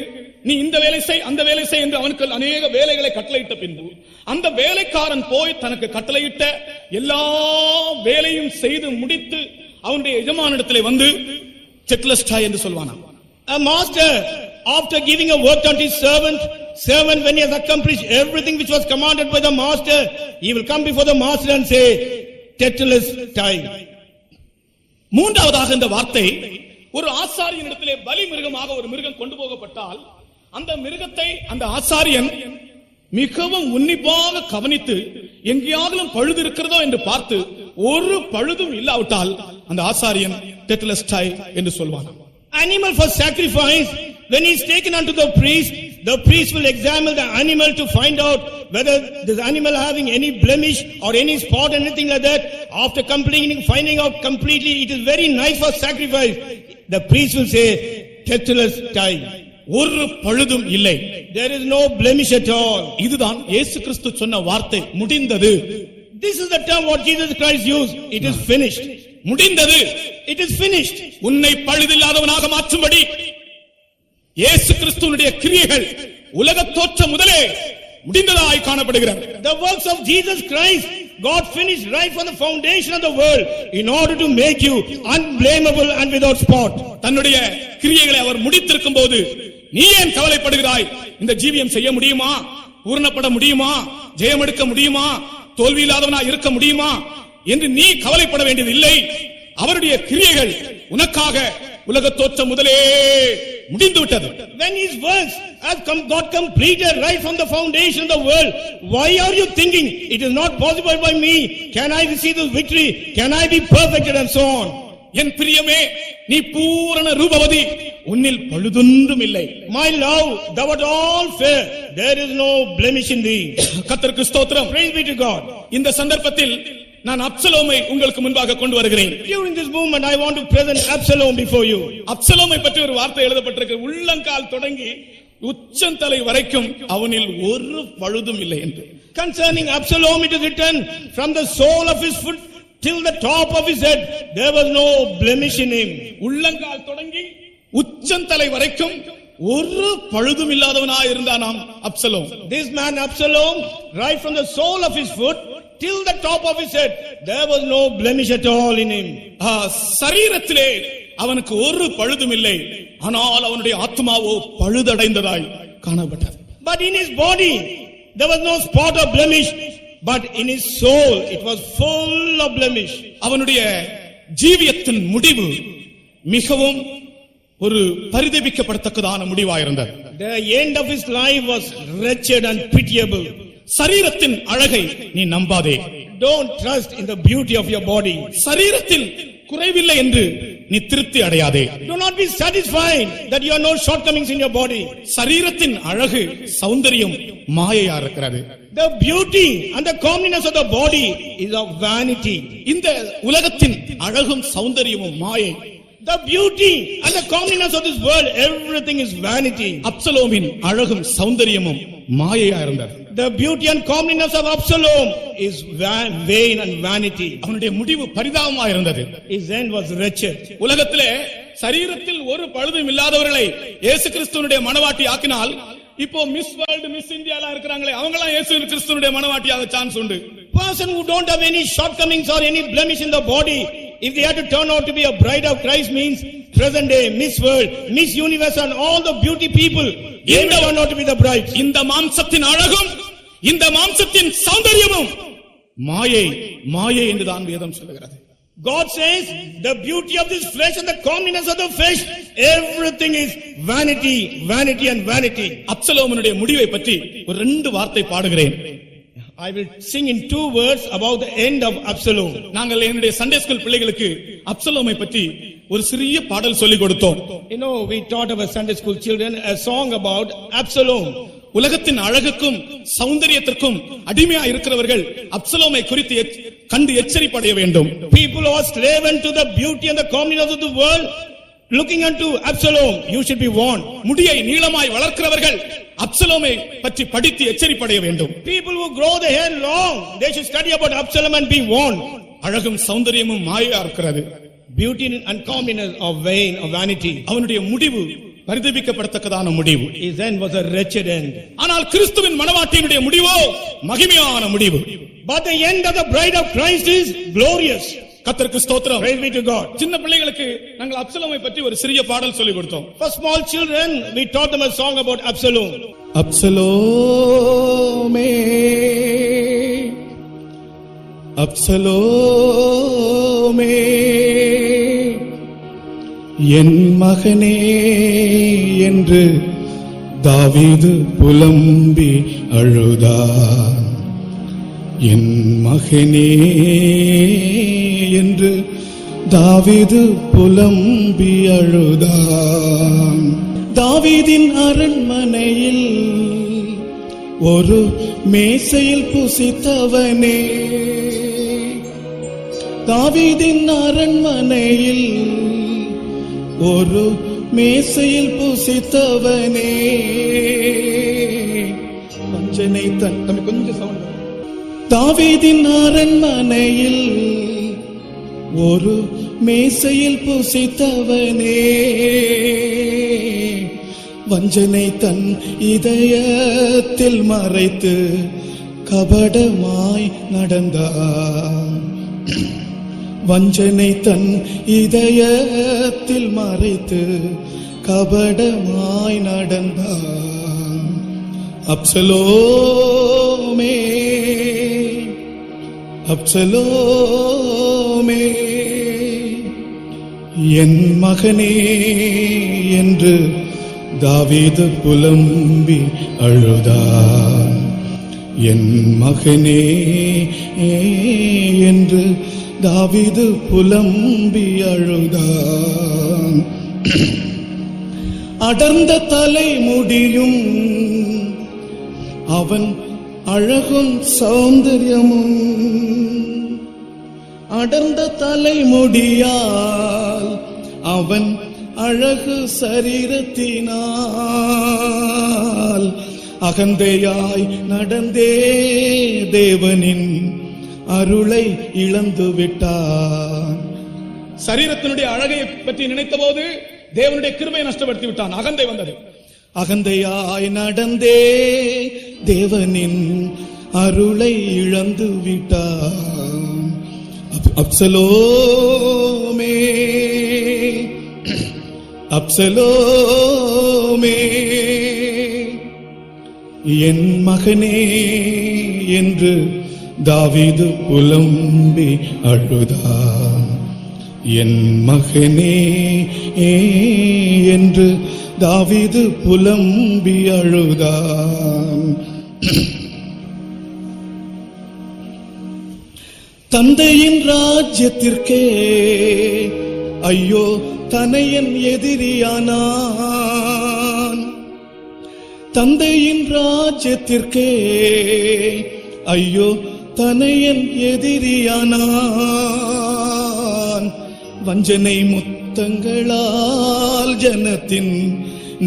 நீ இந்த வேலை செய் அந்த வேலை செய் என்று அவனுக்கு அநேக வேலைகளை கட்டளையிட்ட பின்பு அந்த வேலைக்காரன் போய் தனக்கு கட்டளையிட்ட எல்லா வேலையும் செய்து முடித்து அவனுடைய எஜமானிடத்திலே வந்து டெட்லஸ்டாய் என்று சொல்வானா. A master, after giving a work unto his servant when he has accomplished everything which was commanded by the master, he will come before the master and say, Tetelestai. மூன்றாவதாக இந்த வார்த்தை ஒரு ஆசாரியனிடத்திலே பலி மிருகமாக ஒரு மிருகம் கொண்டு போகப்பட்டால் அந்த மிருகத்தை அந்த ஆசாரியன் மிகவும் உன்னிப்பாக கவனித்து எங்கேயாவது பழுது இருக்கிறதோ என்று பார்த்து ஒரு பழுதும் இல்லாவிட்டால் அந்த ஆசாரியன் டெட்லஸ்டாய் என்று சொல்வான். Animal for sacrifice, when he is taken unto the priest will examine the animal to find out whether this animal having any blemish or any spot, anything like that. After finding out completely, it is very nice for sacrifice. The priest will say, Tetelestai. ஒரு பழுதும் இல்லை. There is no blemish at all. இதுதான் இயேசு கிறிஸ்து சொன்ன வார்த்தை முடிந்தது. This is the term what Jesus Christ used. It is finished. முடிந்தது. It is finished. உன்னை பழுதில்லாதவனாக மாற்றும்படி இயேசு கிறிஸ்துவினுடைய கிரியைகள் உலக தோற்றம் முதலே முடிந்ததாய் காணப்படுகிறது. The works of Jesus Christ God finished right from the foundation of the world in order to make you unblameable and without spot. தன்னுடைய கிரியைகளை அவர் முடித்திருக்கும் போது நீ ஏன் கவலைப்படுகிறாய்? இந்த ஜீவியம் செய்ய முடியுமா? பூரணப்பட முடியுமா? ஜெயம் எடுக்க முடியுமா? தோல்வி இல்லாதவனா இருக்க முடியுமா என்று நீ கவலைப்பட வேண்டியது இல்லை. அவருடைய கிரியைகள் உனக்காக உலக தோற்றம் முதலே முடிந்து விட்டது. When his works has got completed right from the foundation of the world, why are you thinking it is not possible by me? Can I receive the victory? Can I be perfected and so on? என் பிரியமே, நீ பூரண ரூபவதி, உன்னில் பழுதொன்றும் இல்லை. My love, thou art all fair, there is no blemish in thee. கர்த்தருக்கு ஸ்தோத்திரம். Praise be to God. இந்த சந்தர்ப்பத்தில் நான் அப்சலோமை உங்களுக்கு முன்பாக கொண்டு வருகிறேன். During this moment I want to present Absalom before you. அப்சலோமை பற்றி ஒரு வார்த்தை எழுதப்பட்டிருக்கு. உள்ளங்கால் தொடங்கி உச்சந்தலை வரைக்கும் அவனில் ஒரு பழுதும் இல்லை என்று. Concerning Absalom it is written, from the sole of his foot till the top of his head there was no blemish in him. உள்ளங்கால் தொடங்கி உச்சந்தலை வரைக்கும் ஒரு பழுதும் இல்லாதவனாய் இருந்தானாம் Absalom. This man Absalom, right from the sole of his foot till the top of his head there was no blemish at all in him. சரீரத்திலே அவனுக்கு ஒரு பழுதும் இல்லை, ஆனால் அவனுடைய ஆத்மாவோ பழுதடைந்ததாய் காணப்பட்டது. But in his body there was no spot of blemish, but in his soul it was full of blemish. அவனுடைய ஜீவியத்தின் முடிவு மிகவும் ஒரு பரிதபிக்கப்படத்தக்கதான முடிவாயிருந்தது. The end of his life was wretched and pitiable. சரீரத்தின் அழகை நீ நம்பாதே. Don't trust in the beauty of your body. சரீரத்தில் குறைவில்லை என்று நீ திருப்தி அடையாதே. Do not be satisfied that you have no shortcomings in your body. சரீரத்தின் அழகு சௌந்தரியம் மாயையா இருக்கிறது. The beauty and the comeliness of the body is of vanity. இந்த உலகத்தின் அழகும் சௌந்தரியமும் மாயை. The beauty and the comeliness of this world, everything is vanity. அப்சலோமின் அழகும் சௌந்தரியமும் மாயையா இருந்தது. The beauty and comeliness of Absalom is vain and vanity. அவனுடைய முடிவு பரிதாபமா இருந்தது. His end was wretched. உலகத்திலே சரீரத்தில் ஒரு பழுதும் இல்லாதவர்களை இயேசு கிறிஸ்துவினுடைய மனவாட்டி ஆக்கினால், இப்போ மிஸ் வேர்ல்ட், மிஸ் இந்தியா எல்லாம் இருக்கிறாங்களே, அவங்களாம் இயேசு கிறிஸ்துவினுடைய மனவாட்டியாக சான்ஸ் உண்டு. Person who don't have any shortcomings or any blemish in the body, if they have to turn out to be a bride of Christ, means present day Miss World, Miss Universe and all the beauty people, they will turn out to be the brides. இந்த மாம்சத்தின் அழகும் இந்த மாம்சத்தின் சௌந்தரியமும் மாயை மாயை என்று தான் வேதம் சொல்லுகிறது. God says the beauty of this flesh and the comeliness of the flesh, everything is vanity, vanity and vanity. அப்சலோமனுடைய முடிவை பற்றி ஒரு 2 வார்த்தை பாடுகிறேன். I will sing in 2 words about the end of Absalom. நாங்கள் என்னுடைய சண்டே ஸ்கூல் பிள்ளைகளுக்கு அப்சலோமை பற்றி ஒரு சிறிய பாடல் சொல்லிக் கொடுத்தோம். You know, we taught our Sunday school children a song about Absalom. உலகத்தின் அழகுக்கும் சௌந்தரியத்திற்கும் அடிமையா இருக்கிறவர்கள் அப்சலோமை குறித்து கண்டு எச்சரிப்படைய வேண்டும். People who are slave unto the beauty and the comeliness of the world, looking unto Absalom, you should be warned. முடியை நீளமாய் வளர்க்கிறவர்கள் அப்சலோமை பற்றி படித்து எச்சரிப்படைய வேண்டும். People who grow the hair long, they should study about Absalom and be warned. அழகும் சௌந்தரியமும் மாயா இருக்கிறது. Beauty and comeliness are vain, of vanity. அவனுடைய முடிவு பரிதபிக்கப்படத்தக்கதான முடிவு. His end was a wretched end. ஆனால் கிறிஸ்துவின் மனவாட்டியினுடைய முடிவோ மகிமையான முடிவு. But the end of the bride of Christ is glorious. கர்த்தருக்கு ஸ்தோத்திரம். Praise be to God. சின்ன பிள்ளைகளுக்கு நாங்கள் அப்சலோமை பற்றி ஒரு சிறிய பாடல் சொல்லிக் கொடுத்தோம். For small children, we taught them a song about Absalom. அப்சலோமே அப்சலோமே என் மகனே என்று தாவீது புலம்பி அழுதான். என் மகனே என்று தாவீது புலம்பி அழுதான். தாவீதின் அரண்மனையில் ஒரு மேசையில் புசித்தவனே, தாவீதின் அரண்மனையில் ஒரு மேசையில் புசித்தவனே, வஞ்சனை தன் கொஞ்சம் சவுண்ட். தாவீதின் அரண்மனையில் ஒரு மேசையில் புசித்தவனே, வஞ்சனை தன் இதயத்தில் மறைத்து கபடமாய் நடந்தார். வஞ்சனை தன் இதயத்தில் மறைத்து கபடமாய் நடந்தார். அப்சலோமே அப்சலோமே என் மகனே என்று தாவீது புலம்பி அழுதான். என் மகனே என்று தாவீது புலம்பி அழுதான். அடர்ந்த தலைமுடியும் அவன் அழகும் சௌந்தரியமும், அடர்ந்த தலைமுடியால் அவன் அழகு சரீரத்தினால் அகந்தையாய் நடந்தே தேவனின் அருளை இழந்து விட்டான். சரீரத்தினுடைய அழகை பற்றி நினைத்த போது தேவனுடைய கிருபையை நஷ்டப்படுத்தி விட்டான். அகந்தை வந்தது. அகந்தையாய் நடந்தே தேவனின் அருளை இழந்து விட்டான். அப்சலோமே அப்சலோமே என் மகனே என்று தாவீது புலம்பி அழுதான். என் மகனே என்று தாவீது புலம்பி அழுதான். தந்தையின் ராஜ்யத்திற்கே ஐயோ தனையன் எதிரியானான். தந்தையின் ராஜ்யத்திற்கே ஐயோ தனையன் எதிரியானான். வஞ்சனை முத்தங்களால் ஜனத்தின்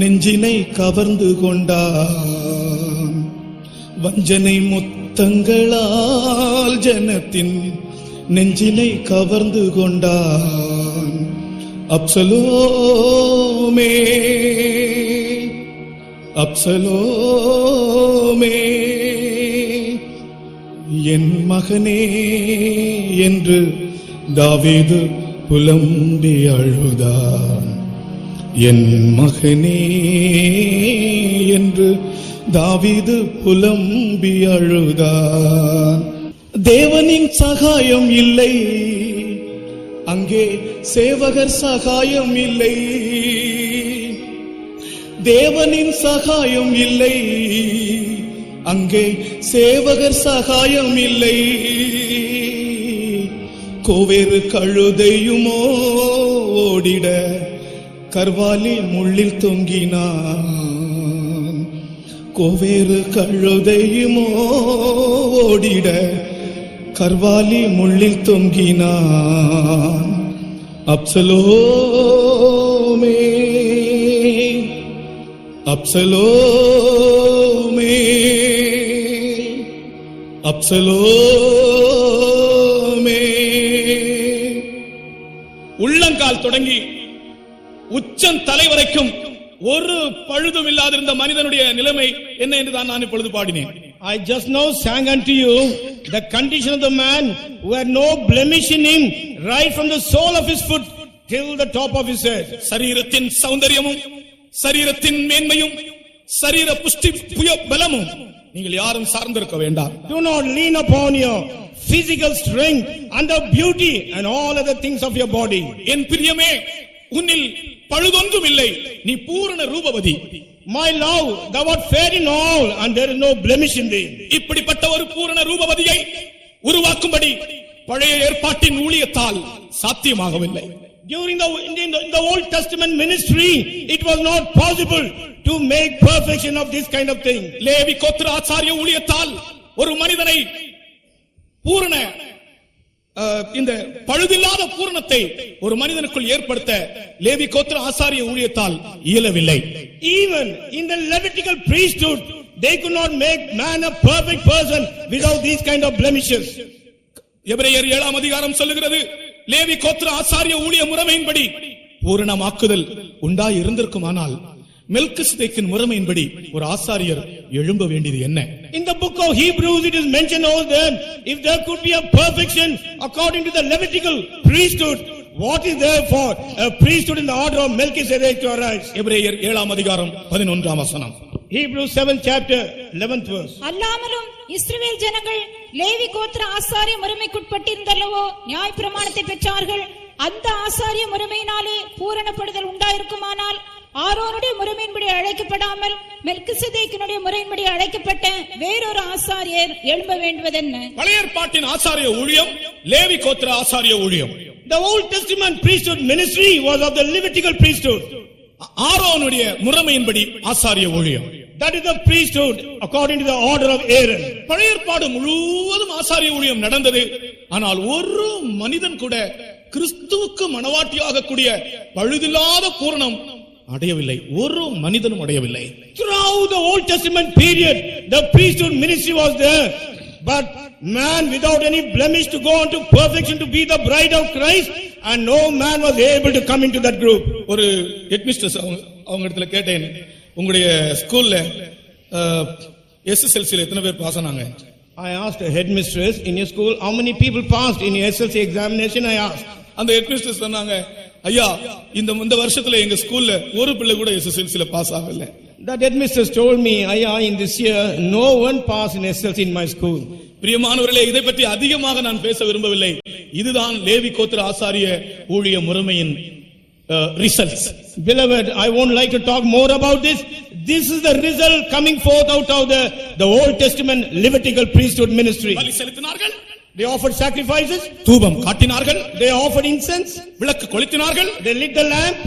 நெஞ்சினை கவர்ந்து கொண்டான். வஞ்சனை முத்தங்களால் ஜனத்தின் நெஞ்சினை கவர்ந்து கொண்டான். அப்சலோமே அப்சலோமே என் மகனே என்று தாவீது புலம்பி அழுதான். என் மகனே என்று தாவீது புலம்பி அழுதான். தேவனின் சகாயம் இல்லை, அங்கே சேவகர் சகாயம் இல்லை. தேவனின் சகாயம் இல்லை, அங்கே சேவகர் சகாயம் இல்லை. கோவேறு கழுதையுமோ ஓடிட கர்வாலி முள்ளில் தொங்கினான். கோவேறு கழுதையுமோ ஓடிட கர்வாலி முள்ளில் தொங்கினான். அப்சலோமே அப்சலோமே அப்சலோமே. உள்ளங்கால் தொடங்கி உச்சம் தலை வரைக்கும் ஒரு பழுதும் இல்லாதிருந்த மனிதனுடைய நிலைமை என்ன என்று தான் நான் இப்பொழுது பாடினேன். I just now sang unto you the condition of the man who had no blemish in him, right from the sole of his foot till the top of his head. சரீரத்தின் சௌந்தரியமும் சரீரத்தின் மேன்மையும் சரீர புஷ்டி பலமும் நீங்கள் யாரும் சார்ந்திருக்க வேண்டாம். Do not lean upon your physical strength and the beauty and all other things of your body. என் பிரியமே, உன்னில் பழுதொன்றும் இல்லை, நீ பூரண Rupavati. My love, thou art fair in all and there is no blemish in thee. இப்படிப்பட்ட ஒரு பூரண ரூபவதியை உருவாக்கும்படி பழைய ஏற்பாட்டின் ஊழியத்தால் சாத்தியமாகவில்லை. During in the Old Testament ministry, it was not possible to make perfection of this kind of thing. Levi கோத்திர ஆசாரிய ஊழியத்தால் ஒரு மனிதனை பூரண இந்த பழுதில்லாத பூரணத்தை ஒரு மனிதனுக்குள் ஏற்படுத்த லேவி கோத்திர ஆசாரிய ஊழியத்தால் இயலவில்லை. Even in the Levitical priesthood, they could not make man a perfect person without these kind of blemishes. எபிரேயர் 7ஆம் அதிகாரம் சொல்லுகிறது, லேவி கோத்திர ஆசாரிய ஊழிய முறைமையின்படி பூரணமாக்குதல் உண்டாய் இருந்திருக்குமானால் மெல்கிசேதேக்கின் முறைமையின்படி ஒரு ஆசாரியர் எழும்ப வேண்டியது என்ன? In the book of Hebrews it is mentioned all there, if there could be a perfection according to the Levitical priesthood, what is there for a priesthood in the order of Melchizedek to arise? எபிரேயர் 7ஆம் அதிகாரம் 11ஆம் வசனம். Hebrews 7th chapter 11th verse. அல்லாமலும் இஸ்ரவேல் ஜனங்கள் லேவி கோத்திர ஆசாரிய முறைமைக்குட்பட்டிருந்தல்லவோ நியாயப்பிரமாணத்தை பெற்றார்கள். அந்த ஆசாரிய முறைமையினாலே பூரணப்படுதல் உண்டாயிருக்குமானால் ஆரோனுடைய முறைமையின்படி அழைக்கப்படாமல் மெல்கிசேதேக்கினுடைய முறையின்படி அழைக்கப்பட்ட வேறொரு ஆசாரியர் எழும்ப வேண்டுவதென்ன? பழைய ஏற்பாட்டின் ஆசாரிய ஊழியம் லேவி கோத்திர ஆசாரிய ஊழியம். The Old Testament priesthood ministry was of the Levitical priesthood. ஆரோனுடைய முறைமையின்படி ஆசாரிய ஊழியம். That is the priesthood according to the order of Aaron. பழைய ஏற்பாடு முழுவதும் ஆசாரிய ஊழியம் நடந்தது. ஆனால் ஒரு மனிதன் கூட கிறிஸ்துவுக்கு மனவாட்டியாக கூடிய பழுதில்லாத பூரணம் அடையவில்லை. ஒரு மனிதனும் அடையவில்லை. Throughout the Old Testament period, the priesthood ministry was there, but man without any blemish to go on to perfection to be the bride of Christ, and no man was able to come into that group. ஒரு headmistress அவங்க இடத்துல கேட்டேன், உங்களுடைய ஸ்கூல்ல எஸ்எஸ்எல்சில எத்தனை பேர் pass ஆனாங்க? I asked a headmistress in your school, how many people passed in your SLC examination? I asked. அந்த ஹெட்மிஸ்டர்ஸ் சொன்னாங்க, ஐயா இந்த வருஷத்துல எங்க ஸ்கூல்ல ஒரு பிள்ளை கூட எஸ்எஸ்எல்சில பாஸ் ஆகல. That headmistress told me, Ayya, in this year no one passed in SLC in my school. பிரியமானவர்களே, இதை பற்றி அதிகமாக நான் பேச விரும்பவில்லை. இதுதான் லேவி கோத்திர ஆசாரிய ஊழிய முறைமையின் results. Beloved, I won't like to talk more about this. This is the result coming forth out of the Old Testament Levitical priesthood ministry. பலி செலுத்தினார்கள், they offered sacrifices, தூபம் காட்டினார்கள், they offered incense, விளக்கு கொளுத்தினார்கள், they lit the lamp,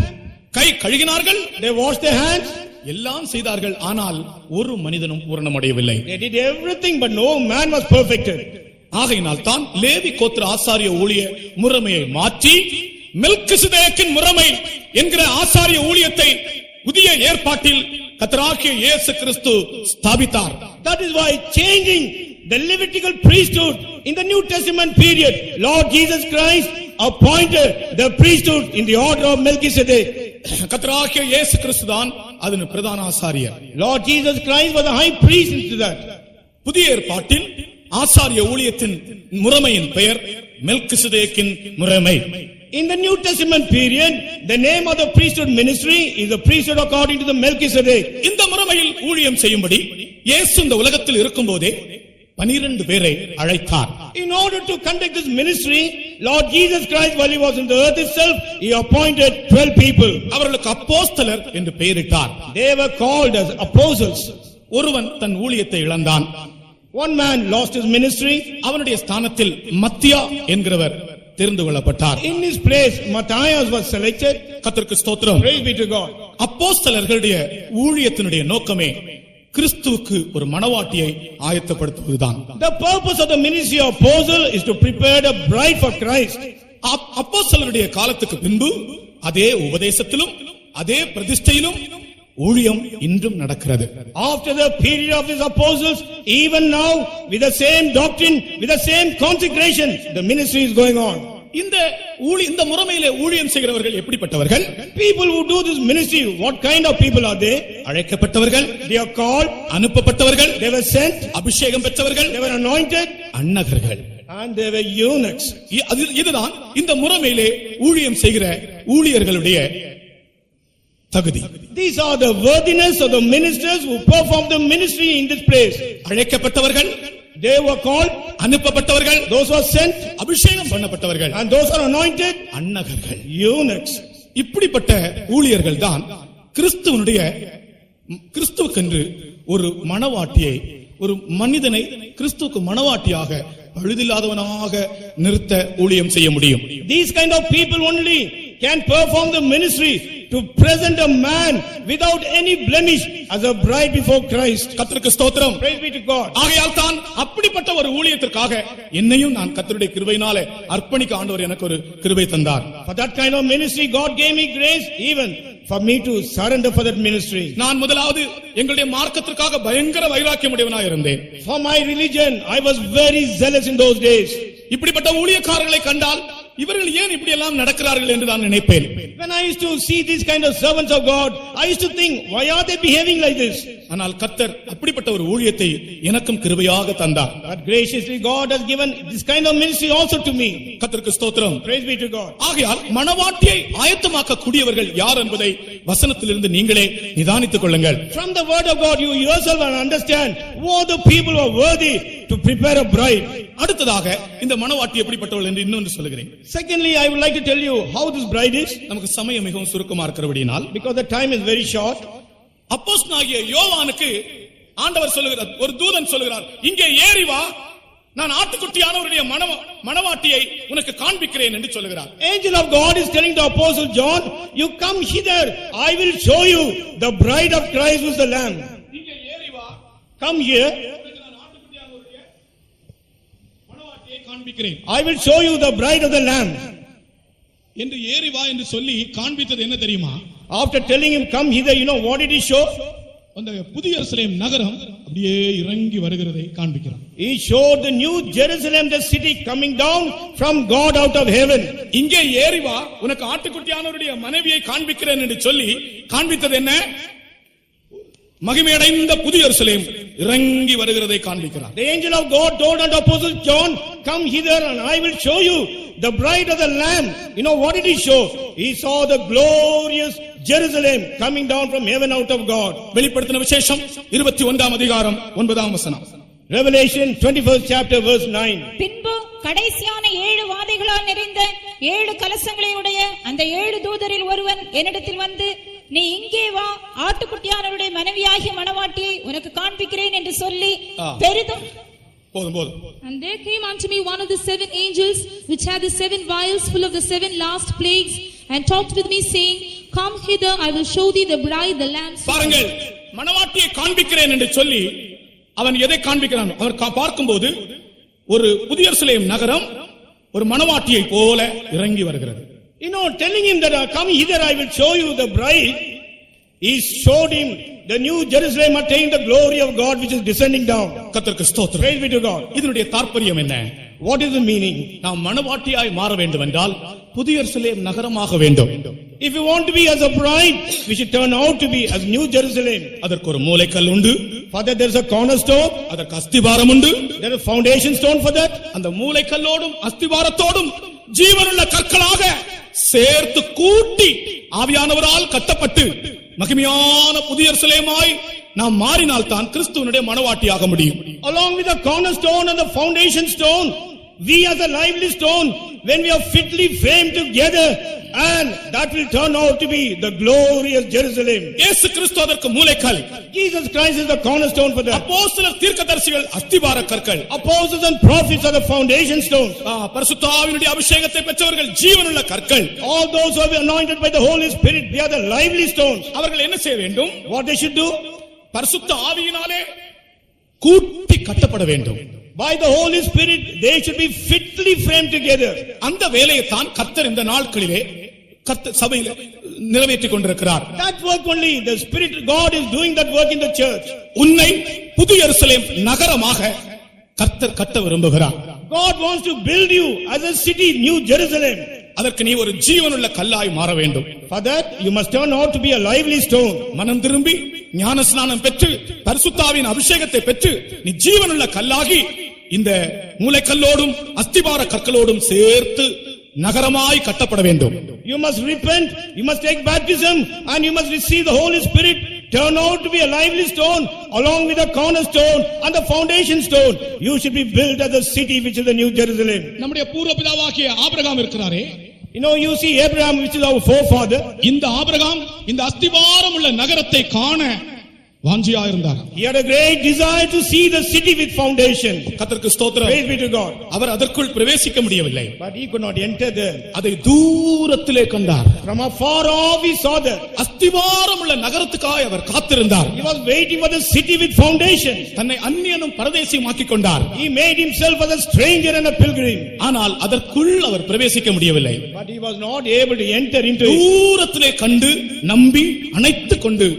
guy கழுகினார்கள், they washed their hands, எல்லாம் செய்தார்கள். ஆனால் ஒரு மனிதனும் பூரணமடையவில்லை. they did everything but no man was perfected. ஆகையினால் தான் லேவி கோத்திர ஆசாரிய ஊழிய முறைமையை மாற்றி மெல்கிசேதேக்கின் முறைமை என்கிற ஆசாரிய ஊழியத்தை புதிய ஏற்பாட்டில் கர்த்தராகிய இயேசு கிறிஸ்து ஸ்தாபித்தார். That is why changing the Levitical priesthood in the New Testament period, Lord Jesus Christ appointed the priesthood in the order of Melchizedek. கர்த்தராகிய இயேசு கிறிஸ்துதான் அதன் பிரதான ஆசாரியர். Lord Jesus Christ was the high priest into that. புதிய ஏற்பாட்டில் ஆசாரிய ஊழியத்தின் முறைமையின் பெயர் மெல்கிசதேக்கின் முறைமை. In the New Testament period, the name of the priesthood ministry is the priesthood according to the Melchizedek. இந்த முறைமையில் ஊழியம் செய்யும்படி இயேசு இந்த உலகத்தில் இருக்கும்போதே 12 பேரை அழைத்தார். In order to conduct this ministry, Lord Jesus Christ, while he was in the earth itself, he appointed 12 people. அவர்களுக்கு அப்போஸ்தலர் என்று பெயரிட்டார். They were called as apostles. ஒருவன் தன் ஊழியத்தை இழந்தான். One man lost his ministry. அவனுடைய ஸ்தானத்தில் மத்தியா என்கிறவர் தெரிந்து கொள்ளப்பட்டார். In his place, Matthias was selected. கர்த்தருக்கு ஸ்தோத்திரம். Praise be to God. அப்போஸ்தலர்களுடைய ஊழியத்தினுடைய நோக்கமே கிறிஸ்துவுக்கு ஒரு மணவாட்டியை ஆயத்தப்படுத்துவதுதான். The purpose of the ministry of apostle is to prepare a bride for Christ. அப்போஸ்தலருடைய காலத்துக்கு பின்பு அதே உபதேசத்திலும் அதே பிரதிஷ்டையிலும் ஊழியம் இன்றும் நடக்கிறது. After the period of his apostles, even now with the same doctrine, with the same consecration, the ministry is going on. இந்த முறைமையிலே ஊழியம் செய்கிறவர்கள் எப்படிப்பட்டவர்கள்? People who do this ministry, what kind of people are they? அழைக்கப்பட்டவர்கள், they are called, அனுப்பப்பட்டவர்கள், they were sent, அபிஷேகம் பெற்றவர்கள், they were anointed, அன்னகர்கள், and they were eunuchs. இதுதான் இந்த முறைமையிலே ஊழியம் செய்கிற ஊழியர்களுடைய தகுதி. These are the worthiness of the ministers who perform the ministry in this place. அழைக்கப்பட்டவர்கள், they were called, அனுப்பப்பட்டவர்கள், those who are sent, அபிஷேகம் பண்ணப்பட்டவர்கள், and those who are anointed, அன்னகர்கள், eunuchs. இப்படிப்பட்ட ஊழியர்கள் தான் கிறிஸ்துவுக்கென்று ஒரு மணவாட்டியை, ஒரு மனிதனை கிறிஸ்துவுக்கு மணவாட்டியாக பழுதில்லாதவனாக நிறுத்த ஊழியம் செய்ய முடியும். These kind of people only can perform the ministry to present a man without any blemish as a bride before Christ. கர்த்தருக்கு ஸ்தோத்திரம். Praise be to God. ஆகையால் தான் அப்படிப்பட்ட ஒரு ஊழியத்திற்காக என்னையும் நான் கர்த்தருடைய கிருபையினாலே அர்ப்பணிக்க ஆண்டவர் எனக்கு ஒரு கிருபை தந்தார். For that kind of ministry God gave me grace even for me to surrender for that ministry. நான் முதலாவது எங்களுடைய மார்க்கத்திற்காக பயங்கர வைராக்கியம் உடையவனாய் இருந்தேன். For my religion I was very zealous in those days. இப்படிப்பட்ட ஊழியக்காரர்களை கண்டால் இவர்கள் ஏன் இப்படி எல்லாம் நடக்கிறார்கள் என்று நான் நினைப்பேன். When I used to see these kind of servants of God, I used to think, why are they behaving like this? ஆனால் கர்த்தர் அப்படிப்பட்ட ஒரு ஊழியத்தை எனக்கும் கிருபையாக தந்தார். But graciously God has given this kind of ministry also to me. கர்த்தருக்கு ஸ்தோத்திரம். Praise be to God. ஆகையால் மணவாட்டியை ஆயத்தமாக்க கூடியவர்கள் யார் என்பதை வசனத்திலிருந்து நீங்களே நிதானித்துக் கொள்ளுங்கள். From the word of God you yourself will understand who are the people who are worthy to prepare a bride. அடுத்ததாக இந்த மணவாட்டி எப்படிப்பட்டவள் என்று இன்னொன்று சொல்கிறேன். Secondly, I would like to tell you how this bride is. நமக்கு சமயம் மிகவும் சுருக்கமா இருக்கிறபடியால், because the time is very short. அப்போஸ்தலனாகிய யோவானுக்கு ஆண்டவர் சொல்லுகிறார், ஒரு தூதன் சொல்லுகிறார், இங்கே ஏறி வா, நான் ஆட்டுக்குட்டியானவருடைய மணவாட்டியை உனக்கு காண்பிக்கிறேன் என்று சொல்லுகிறார். Angel of God is telling the apostle John, you come hither, I will show you the bride of Christ who is the lamb. இங்கே ஏறி வா, come here, I will show you the bride of the lamb. என்று ஏறி வா என்று சொல்லி காண்பித்தது என்ன தெரியுமா? After telling him come hither, you know what did he show? அந்த புதிய எருசலேம் நகரம் அப்படியே இறங்கி வருகிறதை காண்பிக்கிறார். He showed the new Jerusalem, the city coming down from God out of heaven. இங்கே ஏறி வா, உனக்கு ஆட்டுக்குட்டியானவருடைய மனைவியை காண்பிக்கிறேன் என்று சொல்லி காண்பித்தது என்ன? மகிமையடைந்த புதிய எருசலேம் இறங்கி வருகிறதை காண்பிக்கிறார். The angel of God told unto apostle John, come hither and I will show you the bride of the lamb. You know what did he show? He saw the glorious Jerusalem coming down from heaven out of God. வெளிப்படுத்தின விசேஷம் 21ஆம் அதிகாரம் 9ஆம் வசனம். Revelation 21st chapter verse 9. பின்பு கடைசியான 7 வாதைகளால் நிறைந்த 7 கலசங்களை உடைய அந்த 7 தூதரில் ஒருவன் என்னிடத்தில் வந்து, நீ இங்கே வா, ஆட்டுக்குட்டியானவருடைய மனைவியாகிய மணவாட்டியை உனக்கு காண்பிக்கிறேன் என்று சொல்லி பெரிதும் போதும். And there came unto me one of the 7 angels which had the 7 vials full of the 7 last plagues, and talked with me saying, come hither, I will show thee the bride, the lamb. பாருங்கள், மணவாட்டியை காண்பிக்கிறேன் என்று சொல்லி அவன் எதை காண்பிக்கிறான்? அவர் பார்க்கும்போது ஒரு புதிய எருசலேம் நகரம் ஒரு மணவாட்டியை போல இறங்கி வருகிறது. You know, telling him that come hither, I will show you the bride, he showed him the new Jerusalem attained the glory of God which is descending down. கர்த்தருக்கு ஸ்தோத்திரம். Praise be to God. இதனுடைய தாற்பயம் என்ன? What is the meaning? நாம் மணவாட்டியாய் மாற வேண்டும் என்றால் புதிய எருசலேம் நகரமாக வேண்டும். If you want to be as a bride, we should turn out to be as New Jerusalem. அதற்கு ஒரு மூலைக்கல் உண்டு. For that there is a cornerstone. அதற்கு அஸ்திபாரம் உண்டு. There is a foundation stone for that. அந்த மூலைக்கல்லோடும் அஸ்திபாரத்தோடும் ஜீவனுள்ள கற்களாக சேர்த்து கூட்டி ஆவியானவரால் கட்டப்பட்டு மகிமையான புதிய எருசலேமாய் நாம் மாறினால் தான் கிறிஸ்துவினுடைய மணவாட்டியாக முடியும். Along with the cornerstone and the foundation stone, we as a lively stone, when we are fitly framed together, and that will turn out to be the glorious Jerusalem. இயேசு கிறிஸ்து அதற்கு மூலைக்கல். Jesus Christ is the cornerstone for that. அப்போஸ்தலர் தீர்க்கதரிசிகள் அஸ்திபார கற்கள். Apostles and prophets are the foundation stones. பரிசுத்த ஆவியினுடைய அபிஷேகத்தை பெற்றவர்கள் ஜீவனுள்ள கற்கள். All those who have been anointed by the Holy Spirit, they are the lively stones. அவர்கள் என்ன செய்ய வேண்டும்? What they should do? பரிசுத்த ஆவியினாலே கூட்டி கட்டப்பட வேண்டும். By the Holy Spirit, they should be fitly framed together. அந்த வேலையை தான் கர்த்தர் இந்த நாட்களிலே சபையில் நிறைவேற்றிக் கொண்டிருக்கிறார். That work only, the Spirit God is doing that work in the church. உன்னை புதிய எருசலேம் நகரமாக கர்த்தர் கட்ட விரும்புகிறார். God wants to build you as a city, New Jerusalem. அதற்கு நீ ஒரு ஜீவனுள்ள கல்லாய் மாற வேண்டும். For that, you must turn out to be a lively stone. மனம் திரும்பி ஞானஸ்நானம் பெற்று பரிசுத்த ஆவியின் அபிஷேகத்தை பெற்று நீ ஜீவனுள்ள கல்லாகி இந்த மூலைக்கல்லோடும் அஸ்திபார கற்களோடும் சேர்த்து நகரமாய் கட்டப்பட வேண்டும். You must repent, you must take baptism, and you must receive the Holy Spirit. Turn out to be a lively stone along with the cornerstone and the foundation stone. You should be built as a city which is the New Jerusalem. நம்முடைய பூர்வ பிதாவாகிய Abraham இருக்கிறாரே. You see Abraham, which is our forefather. இந்த Abraham இந்த அஸ்திபாரம் உள்ள நகரத்தை காண வாஞ்சியா இருந்தார். He had a great desire to see the city with foundation. கர்த்தருக்கு ஸ்தோத்திரம். Praise be to God. அவர் அதற்குள் பிரவேசிக்க முடியவில்லை. But he could not enter there. அதை தூரத்திலே கண்டார். From afar off he saw that. அஸ்திபாரம் உள்ள நகரத்துக்காக அவர் காத்திருந்தார். He was waiting for the city with foundation. தன்னை அந்நியனும் பரதேசியுமாக்கிக் கொண்டார். He made himself as a stranger and a pilgrim. ஆனால் அதற்குள் அவர் பிரவேசிக்க முடியவில்லை. But he was not able to enter into it. தூரத்திலே கண்டு நம்பி அணைத்துக் கொண்டு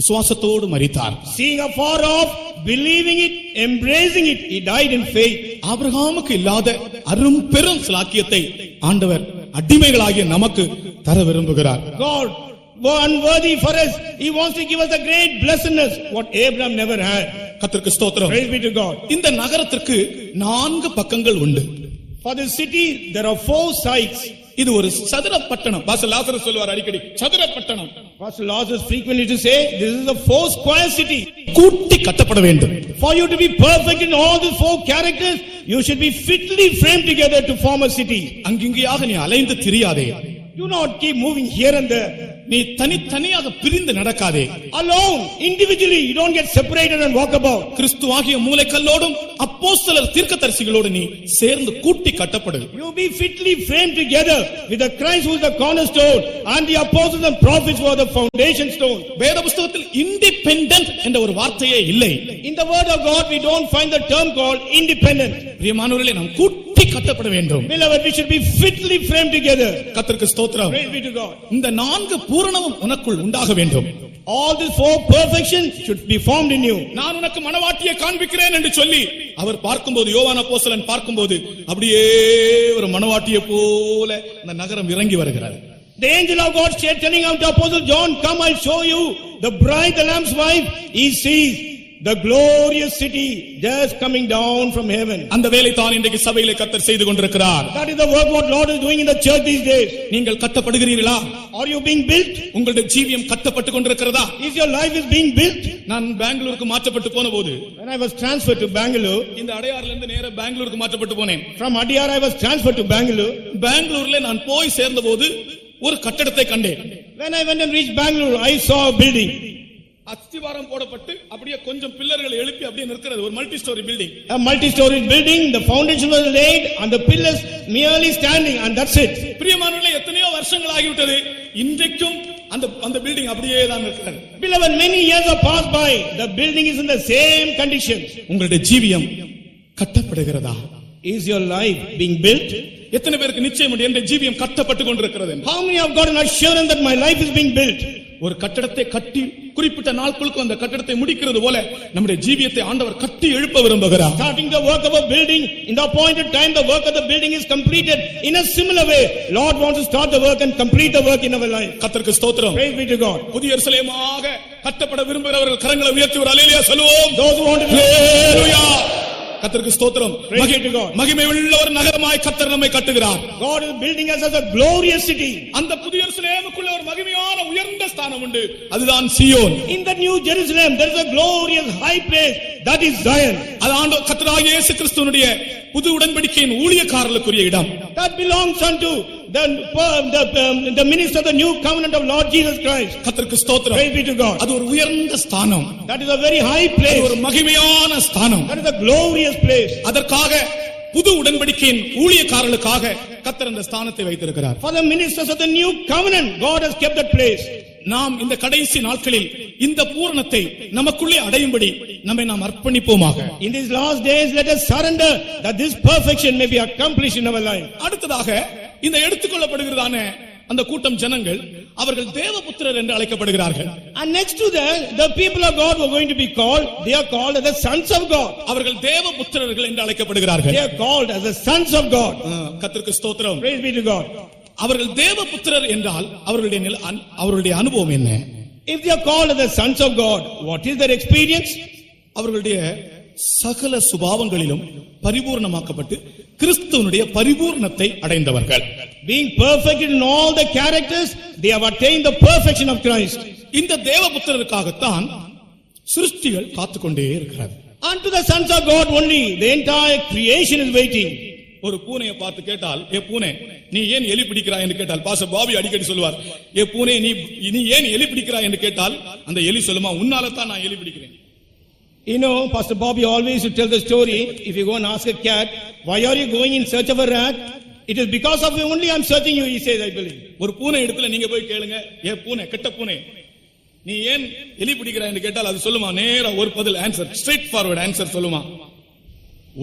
விசுவாசத்தோடு மரித்தார். Seeing afar off, believing it, embracing it, he died in faith. ஆபிரகாமுக்கு இல்லாத அரும் பெரும் சிலாக்கியத்தை ஆண்டவர் அடிமைகளாகிய நமக்கு தர விரும்புகிறார். God, unworthy for us, he wants to give us a great blessedness what Abraham never had. கர்த்தருக்கு ஸ்தோத்திரம். Praise be to God. இந்த நகரத்திற்கு 4 பக்கங்கள் உண்டு. For the city there are 4 sides. இது ஒரு சதுர பட்டணம். பாஸ்டர் லாசரஸ் சொல்வார் அடிக்கடி சதுர பட்டணம். Pastor Lazarus frequently to say this is a 4 square city. கூட்டி கட்டப்பட வேண்டும். For you to be perfect in all the 4 characters, you should be fitly framed together to form a city. அங்கிங்கேயாக நீ அலைந்து திரியாதே. Do not keep moving here and there. நீ தனித்தனியாக பிரிந்து நடக்காதே. Alone, individually, you don't get separated and walk about. கிறிஸ்துவாகிய மூலைக்கல்லோடும் அப்போஸ்தலர் தீர்க்கதரிசிகளோடு நீ சேர்ந்து கூட்டி கட்டப்படு. You be fitly framed together with the Christ who is the cornerstone and the apostles and prophets who are the foundation stone. வேத புத்தகத்தில் independent என்ற ஒரு வார்த்தையே இல்லை. In the word of God, we don't find the term called independent. பிரியமானவர்களே, நாம் கூட்டி கட்டப்பட வேண்டும். Beloved, we should be fitly framed together. கர்த்தருக்கு ஸ்தோத்திரம். Praise be to God. இந்த 4 பூரணமும் உனக்குள் உண்டாக வேண்டும். All these 4 perfections should be formed in you. நான் உனக்கு மணவாட்டியை காண்பிக்கிறேன் என்று சொல்லி அவர் பார்க்கும்போது, யோவான் அப்போஸ்தலன் பார்க்கும்போது அப்படியே ஒரு மணவாட்டியை போல அந்த நகரம் இறங்கி வருகிறது. The angel of God said, telling out to Apostle John, come, I'll show you the bride, the lamb's wife. He sees the glorious city just coming down from heaven. அந்த வேலை தான் இன்றைக்கு சபையிலே கர்த்தர் செய்து கொண்டிருக்கிறார். That is the work what Lord is doing in the church these days. நீங்கள் கட்டப்படுகிறீர்களா? Are you being built? உங்களுடைய ஜீவியம் கட்டப்பட்டு கொண்டிருக்கிறதா? Is your life is being built? நான் பெங்களூருக்கு மாற்றப்பட்டு போனபோது, When I was transferred to Bangalore, இந்த அடையார்ல இருந்து நேரா பெங்களூருக்கு மாற்றப்பட்டு போனேன். from Adyar I was transferred to Bangalore. பெங்களூர்ல நான் போய் சேர்ந்தபோது ஒரு கட்டடத்தை கண்டேன். When I went and reached Bangalore, I saw a building. அஸ்திவாரம் போடப்பட்டு அப்படியே கொஞ்சம் பில்லர்களை எழுப்பி அப்படியே நிற்கிறது ஒரு multi story building. A multi-story building, the foundation was laid and the pillars merely standing, and that's it. பிரியமானவர்களே, எத்தனையோ வருஷங்கள் ஆகிவிட்டது, இன்றைக்கும் அந்த பில்டிங் அப்படியே தான் இருக்கிறது. Beloved, many years have passed by, the building is in the same condition. உங்களுடைய ஜீவியம் கட்டப்படுகிறதா? Is your life being built? எத்தனை பேருக்கு நிச்சயம் உண்டு என்ற ஜீவியம் கட்டப்பட்டு கொண்டிருக்கிறது? How many have got an assurance that my life is being built? ஒரு கட்டடத்தை கட்டி குறிப்பிட்ட நாட்களுக்கு அந்த கட்டடத்தை முடிக்கிறது போல நம்முடைய ஜீவியத்தை ஆண்டவர் கட்டி எழுப்ப விரும்புகிறார். Starting the work of a building, in the appointed time the work of the building is completed. In a similar way, Lord wants to start the work and complete the work in our life. கர்த்தருக்கு ஸ்தோத்திரம். Praise be to God. புதிய எருசலேமாக கட்டப்பட விரும்புகிறவர்கள் கரங்களை உயர்த்தி ஒரு அல்லேலூயா சொல்லுவோம். Those who want to அல்லேலூயா. கர்த்தருக்கு ஸ்தோத்திரம். Praise be to God. மகிமை உள்ள ஒரு நகரமாய் கர்த்தர் நம்மை கட்டுகிறார். God is building us as a glorious city. அந்த புதிய எருசலேமுக்குள்ள ஒரு மகிமையான உயர்ந்த ஸ்தானம் உண்டு. அதுதான் சீயோன். In the new Jerusalem there is a glorious high place, that is Zion. அது ஆண்டவர் கர்த்தராகிய இயேசு கிறிஸ்துவினுடைய புது உடன்படிக்கையின் ஊழியக்காரர்களுக்குரிய இடம். That belongs unto the minister of the new covenant of Lord Jesus Christ. கர்த்தருக்கு ஸ்தோத்திரம். Praise be to God. அது ஒரு உயர்ந்த ஸ்தானம். That is a very high அது place. ஒரு மகிமையான ஸ்தானம். That is a glorious place. அதற்காக புது உடன்படிக்கையின் ஊழியக்காரர்களுக்காக கர்த்தர் அந்த ஸ்தானத்தை வைத்திருக்கிறார். For the ministers of the new covenant, God has kept that place. நாம் இந்த கடைசி நாட்களில் இந்த பூரணத்தை நமக்குள்ளே அடையும்படி நம்மை நாம் அர்ப்பணிப்போமாக. In these last days, let us surrender that this perfection may be accomplished in our life. அடுத்ததாக இந்த எடுத்துக்கொள்ளப்படுகிறதான அந்த கூட்டம் ஜனங்கள் அவர்கள் தேவபுத்திரர் என்று அழைக்கப்படுகிறார்கள். And next to that, the people of God were going to be called, they are called as the sons of God. அவர்கள் தேவபுத்திரர்கள் என்று அழைக்கப்படுகிறார்கள். They are called as the sons of God. கர்த்தருக்கு ஸ்தோத்திரம். Praise be to God. அவர்கள் தேவபுத்திரர் என்றால் அவர்களுடைய அனுபவம் என்ன? If they are called as the sons of God, what is their experience? அவர்களுடைய சகல சுபாவங்களிலும் பரிபூர்ணமாக்கப்பட்டு கிறிஸ்துவனுடைய பரிபூர்ணத்தை அடைந்தவர்கள். Being perfect in all the characters, they have attained the perfection of Christ. இந்த தேவபுத்திரருக்காகத்தான் சிருஷ்டிகள் காத்துக்கொண்டே இருக்கிறது. Unto the sons of God only, the entire creation is waiting. ஒரு பூனையை பார்த்து கேட்டால், ஏ பூனை நீ ஏன் எலி பிடிக்கிறாய் என்று கேட்டால், பாஸ்டர் பாபி அடிக்கடி சொல்லுவார், ஏ பூனை நீ ஏன் எலி பிடிக்கிறாய் என்று கேட்டால் அந்த எலி சொல்லுமா, உன்னால தான் நான் எலி பிடிக்கிறேன். You know, Pastor Bobby always used to tell the story, if you go and ask a cat, why are you going in search of a rat? It is because of you only I am searching you, he says, I believe. ஒரு பூனை இடத்துல நீங்க போய் கேளுங்க, ஏ பூனை, கெட்ட பூனை, நீ ஏன் எலி பிடிக்கிறாய் என்று கேட்டால் அது சொல்லுமா, நேரா ஒரு பதில் ஆன்சர், ஸ்ட்ரெயிட் ஃபார்வர்ட் ஆன்சர் சொல்லுமா,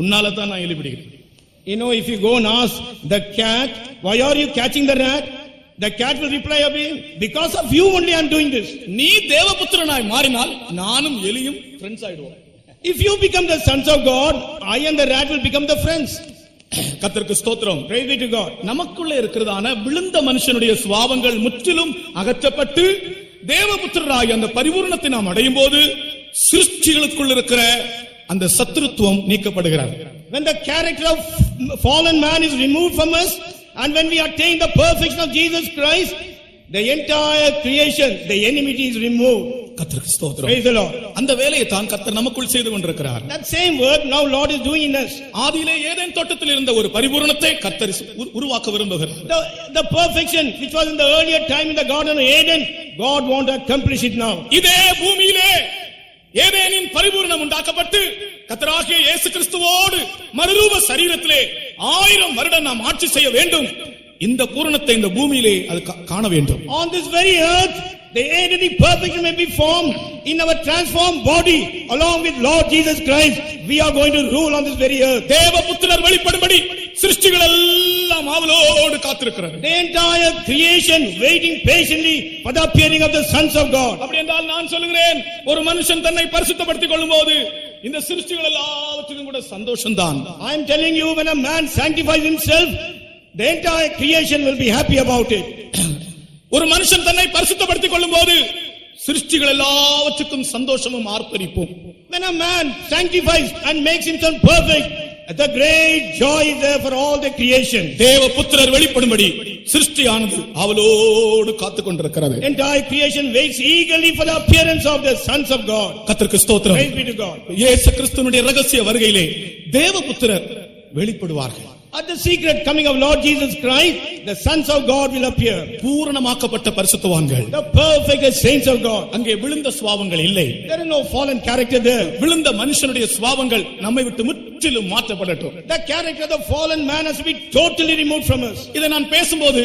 உன்னால தான் நான் எலி பிடிக்கிறேன். You know, if you go and ask the cat, why are you catching the rat? The cat will reply, because of you only I am doing this. நீ தேவபுத்திரனாய் மாறினால் நானும் எலியும் ஃப்ரெண்ட்ஸ் ஆயிடுவோம். If you become the sons of God, I and the rat will become the friends. கர்த்தருக்கு ஸ்தோத்திரம். Praise be to God. நமக்குள்ள இருக்கிறதான விழுந்த மனுஷனுடைய சுபாவங்கள் முற்றிலும் அகற்றப்பட்டு தேவபுத்திரராய் அந்த பரிபூரணத்தை நாம் அடையும் போது சிருஷ்டிகளுக்குள் இருக்கிற அந்த சத்துருத்துவம் நீக்கப்படுகிறது. When the character of fallen man is removed from us, and when we attain the perfection of Jesus Christ, the entire creation, the enmity is removed. கர்த்தருக்கு ஸ்தோத்திரம். Praise the Lord. அந்த வேலையை தான் கர்த்தர் நமக்குள் செய்து கொண்டிருக்கிறார். That same work now Lord is doing in us. ஆதியிலே ஏதேன் தோட்டத்தில் இருந்த ஒரு பரிபூரணத்தை கர்த்தர் உருவாக்க விரும்புகிறார். The perfection which was in the earlier time in the Garden of Eden, God wants to accomplish it now. இதே பூமியிலே ஏதேனின் பரிபூரணம் உண்டாக்கப்பட்டு கர்த்தராகிய இயேசு கிறிஸ்துவோடு மறுரூப சரீரத்திலே 1000 வருடம் நாம் ஆட்சி செய்ய வேண்டும். இந்த பூரணத்தை இந்த பூமியிலே அது காண வேண்டும். On this very earth, the Edenic perfection may be formed in our transformed body along with Lord Jesus Christ. We are going to rule on this very earth. தேவபுத்திரர் வெளிப்படும்படி சிருஷ்டிகள் எல்லாம் ஆவலோடு காத்திருக்கிறது. The entire creation waiting patiently for the appearing of the sons of God. அப்படி என்றால் நான் சொல்லுகிறேன், ஒரு மனுஷன் தன்னை பரிசுத்தப்படுத்திக் கொள்ளும்போது இந்த சிருஷ்டிகள் எல்லாவற்றுக்கும் கூட சந்தோஷம்தான். I am telling you, when a man sanctifies himself, the entire creation will be happy about it. ஒரு மனுஷன் தன்னை பரிசுத்தப்படுத்திக் கொள்ளும்போது சிருஷ்டிகள் எல்லாவற்றுக்கும் சந்தோஷமும் ஆர்ப்பரிப்பும். When a man sanctifies and makes himself perfect, the great joy is there for all the creation. தேவபுத்திரர் வெளிப்படும்படி சிருஷ்டியானது ஆவலோடு காத்துக் கொண்டிருக்கிறது. Entire creation waits eagerly for the appearance of the sons of God. கர்த்தருக்கு ஸ்தோத்திரம். Praise be to God. இயேசு கிறிஸ்துவினுடைய ரகசிய வருகையிலே தேவபுத்திரர் வெளிப்படுவார்கள். At the secret coming of Lord Jesus Christ, the sons of God will appear. பூரணமாக்கப்பட்ட பரிசுத்தவான்கள், The perfect saints of God. அங்கே விழுந்த சுபாவங்கள் இல்லை. There is no fallen character there. விழுந்த மனுஷனுடைய சுபாவங்கள் நம்மை விட்டு முற்றிலும் மாற்றப்படட்டும். The character of the fallen man has to be totally removed from us. இதை நான் பேசும்போது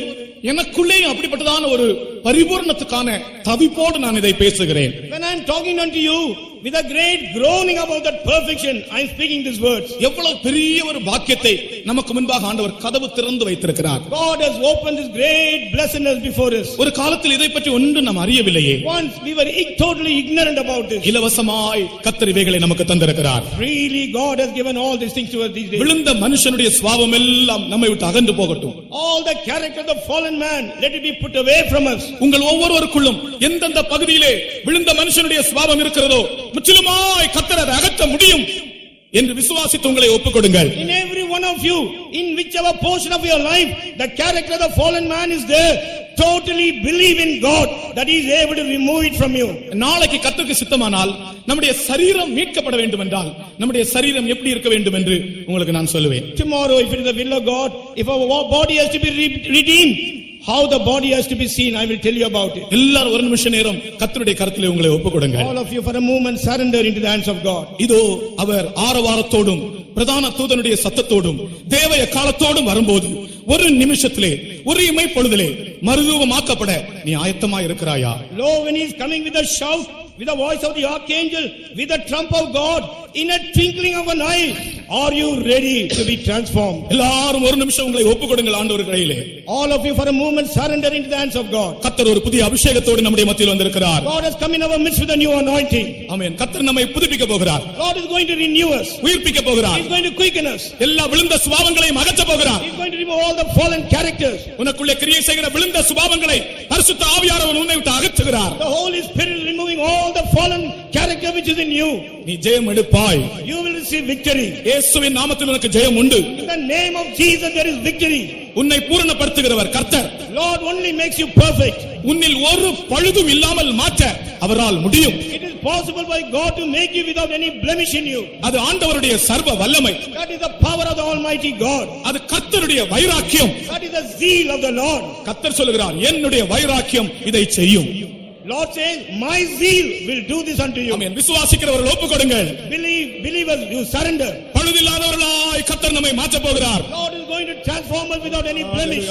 எனக்குள்ளேயும் அப்படிப்பட்டதான ஒரு பரிபூரணத்துக்கான தவிப்போடு நான் இதை பேசுகிறேன். When I am talking unto you, With a great groaning about that perfection, I am speaking these words. எவ்வளவு பெரிய ஒரு பாக்கியத்தை நமக்கு முன்பாக ஆண்டவர் கதவு திறந்து வைத்திருக்கிறார். God has opened this great blessedness before us. ஒரு காலத்தில் இதை பற்றி ஒன்றும் நாம் அறியவில்லையே. Once we were totally ignorant about this. இலவசமாய் கர்த்தர் இவைகளை நமக்கு தந்திருக்கிறார். Freely God has given all these things to us these days. விழுந்த மனுஷனுடைய சுபாவம் எல்லாம் நம்மை விட்டு அகன்று போகட்டும். All the character of the fallen man, let it be put away from us. உங்கள் ஒவ்வொருவருக்குள்ளும் எந்தெந்த பகுதியிலே விழுந்த மனுஷனுடைய சுபாவம் இருக்கிறதோ முற்றிலுமாய் கர்த்தர் அதை அகற்ற முடியும் என்று விசுவாசித்து உங்களை ஒப்புக்கொடுங்கள். In every one of you, in whichever portion of your life the character of the fallen man is there, totally believe in God that he is able to remove it from you. நாளைக்கு கர்த்தருக்கு சித்தமானால் நம்முடைய சரீரம் மீட்கப்பட வேண்டும் என்றால் நம்முடைய சரீரம் எப்படி இருக்க வேண்டும் என்று உங்களுக்கு நான் சொல்லுவேன். Tomorrow, if it is the will of God, if our body has to be redeemed, how the body has to be seen, I will tell you about it. எல்லாரும் ஒரு நிமிஷ நேரம் கர்த்தருடைய கரத்திலே உங்களை ஒப்புக்கொடுங்க. All of you for a moment surrender into the hands of God. இதோ அவர் ஆரவாரத்தோடும் பிரதான தூதனுடைய சத்தத்தோடும் தேவ எக்காலத்தோடும் வரும்போது ஒரு நிமிஷத்திலே ஒரு இமை பொழுதிலே மறுரூபமாக்கப்பட நீ ஆயத்தமாய் இருக்கிறாயா? Lo, when he is coming with a shout, with the voice of the archangel, with the trump of God, in a twinkling of an eye, are you ready to be transformed? எல்லாரும் ஒரு நிமிஷம் உங்களை ஒப்புக்கொடுங்கள் ஆண்டவர் கையிலே. All of you for a moment surrender into the hands of God. கர்த்தர் ஒரு புதிய அபிஷேகத்தோடு நம்முடைய மத்தியில் வந்திருக்கிறார். God has come in our midst with a new anointing. ஆமென். கர்த்தர் நம்மை புதுப்பிக்க போகிறார். God is going to renew us. உயிர்ப்பிக்க போகிறார். He is going to quicken us. எல்லா விழுந்த சுபாவங்களையும் அகற்ற போகிறார். He is going to remove all the fallen characters. உனக்குள்ளே கிரியை செய்கிற விழுந்த சுபாவங்களை பரிசுத்த ஆவியானவர் உன்னை விட்டு அகற்றுகிறார். The Holy Spirit is removing all the fallen character which is in you. நீ ஜெயம் எடுப்பாய். You will receive victory. இயேசுவின் நாமத்தில் உனக்கு ஜெயம் உண்டு. In the name of Jesus there is victory. உன்னை பூரணப்படுத்துகிறவர் கர்த்தர். Lord only makes you perfect. உன்னில் ஒரு பழுதும் இல்லாமல் மாற்ற அவரால் முடியும். It is possible by God to make you without any blemish in you. அது ஆண்டவருடைய சர்வ வல்லமை. That is the power of the Almighty God. அது கர்த்தருடைய வைராக்கியம். That is the zeal of the Lord. கர்த்தர் சொல்கிறார் என்னுடைய வைராக்கியம் இதை செய்யும். Lord says, my zeal will do this unto you. ஆமென். விசுவாசிக்கிறவர்கள் ஒப்புக்கொடுங்கள். Believers, you surrender. பழுதில்லாதவர்களாய் கர்த்தர் நம்மை மாற்றப் போகிறார். Lord is going to transform us without any blemish.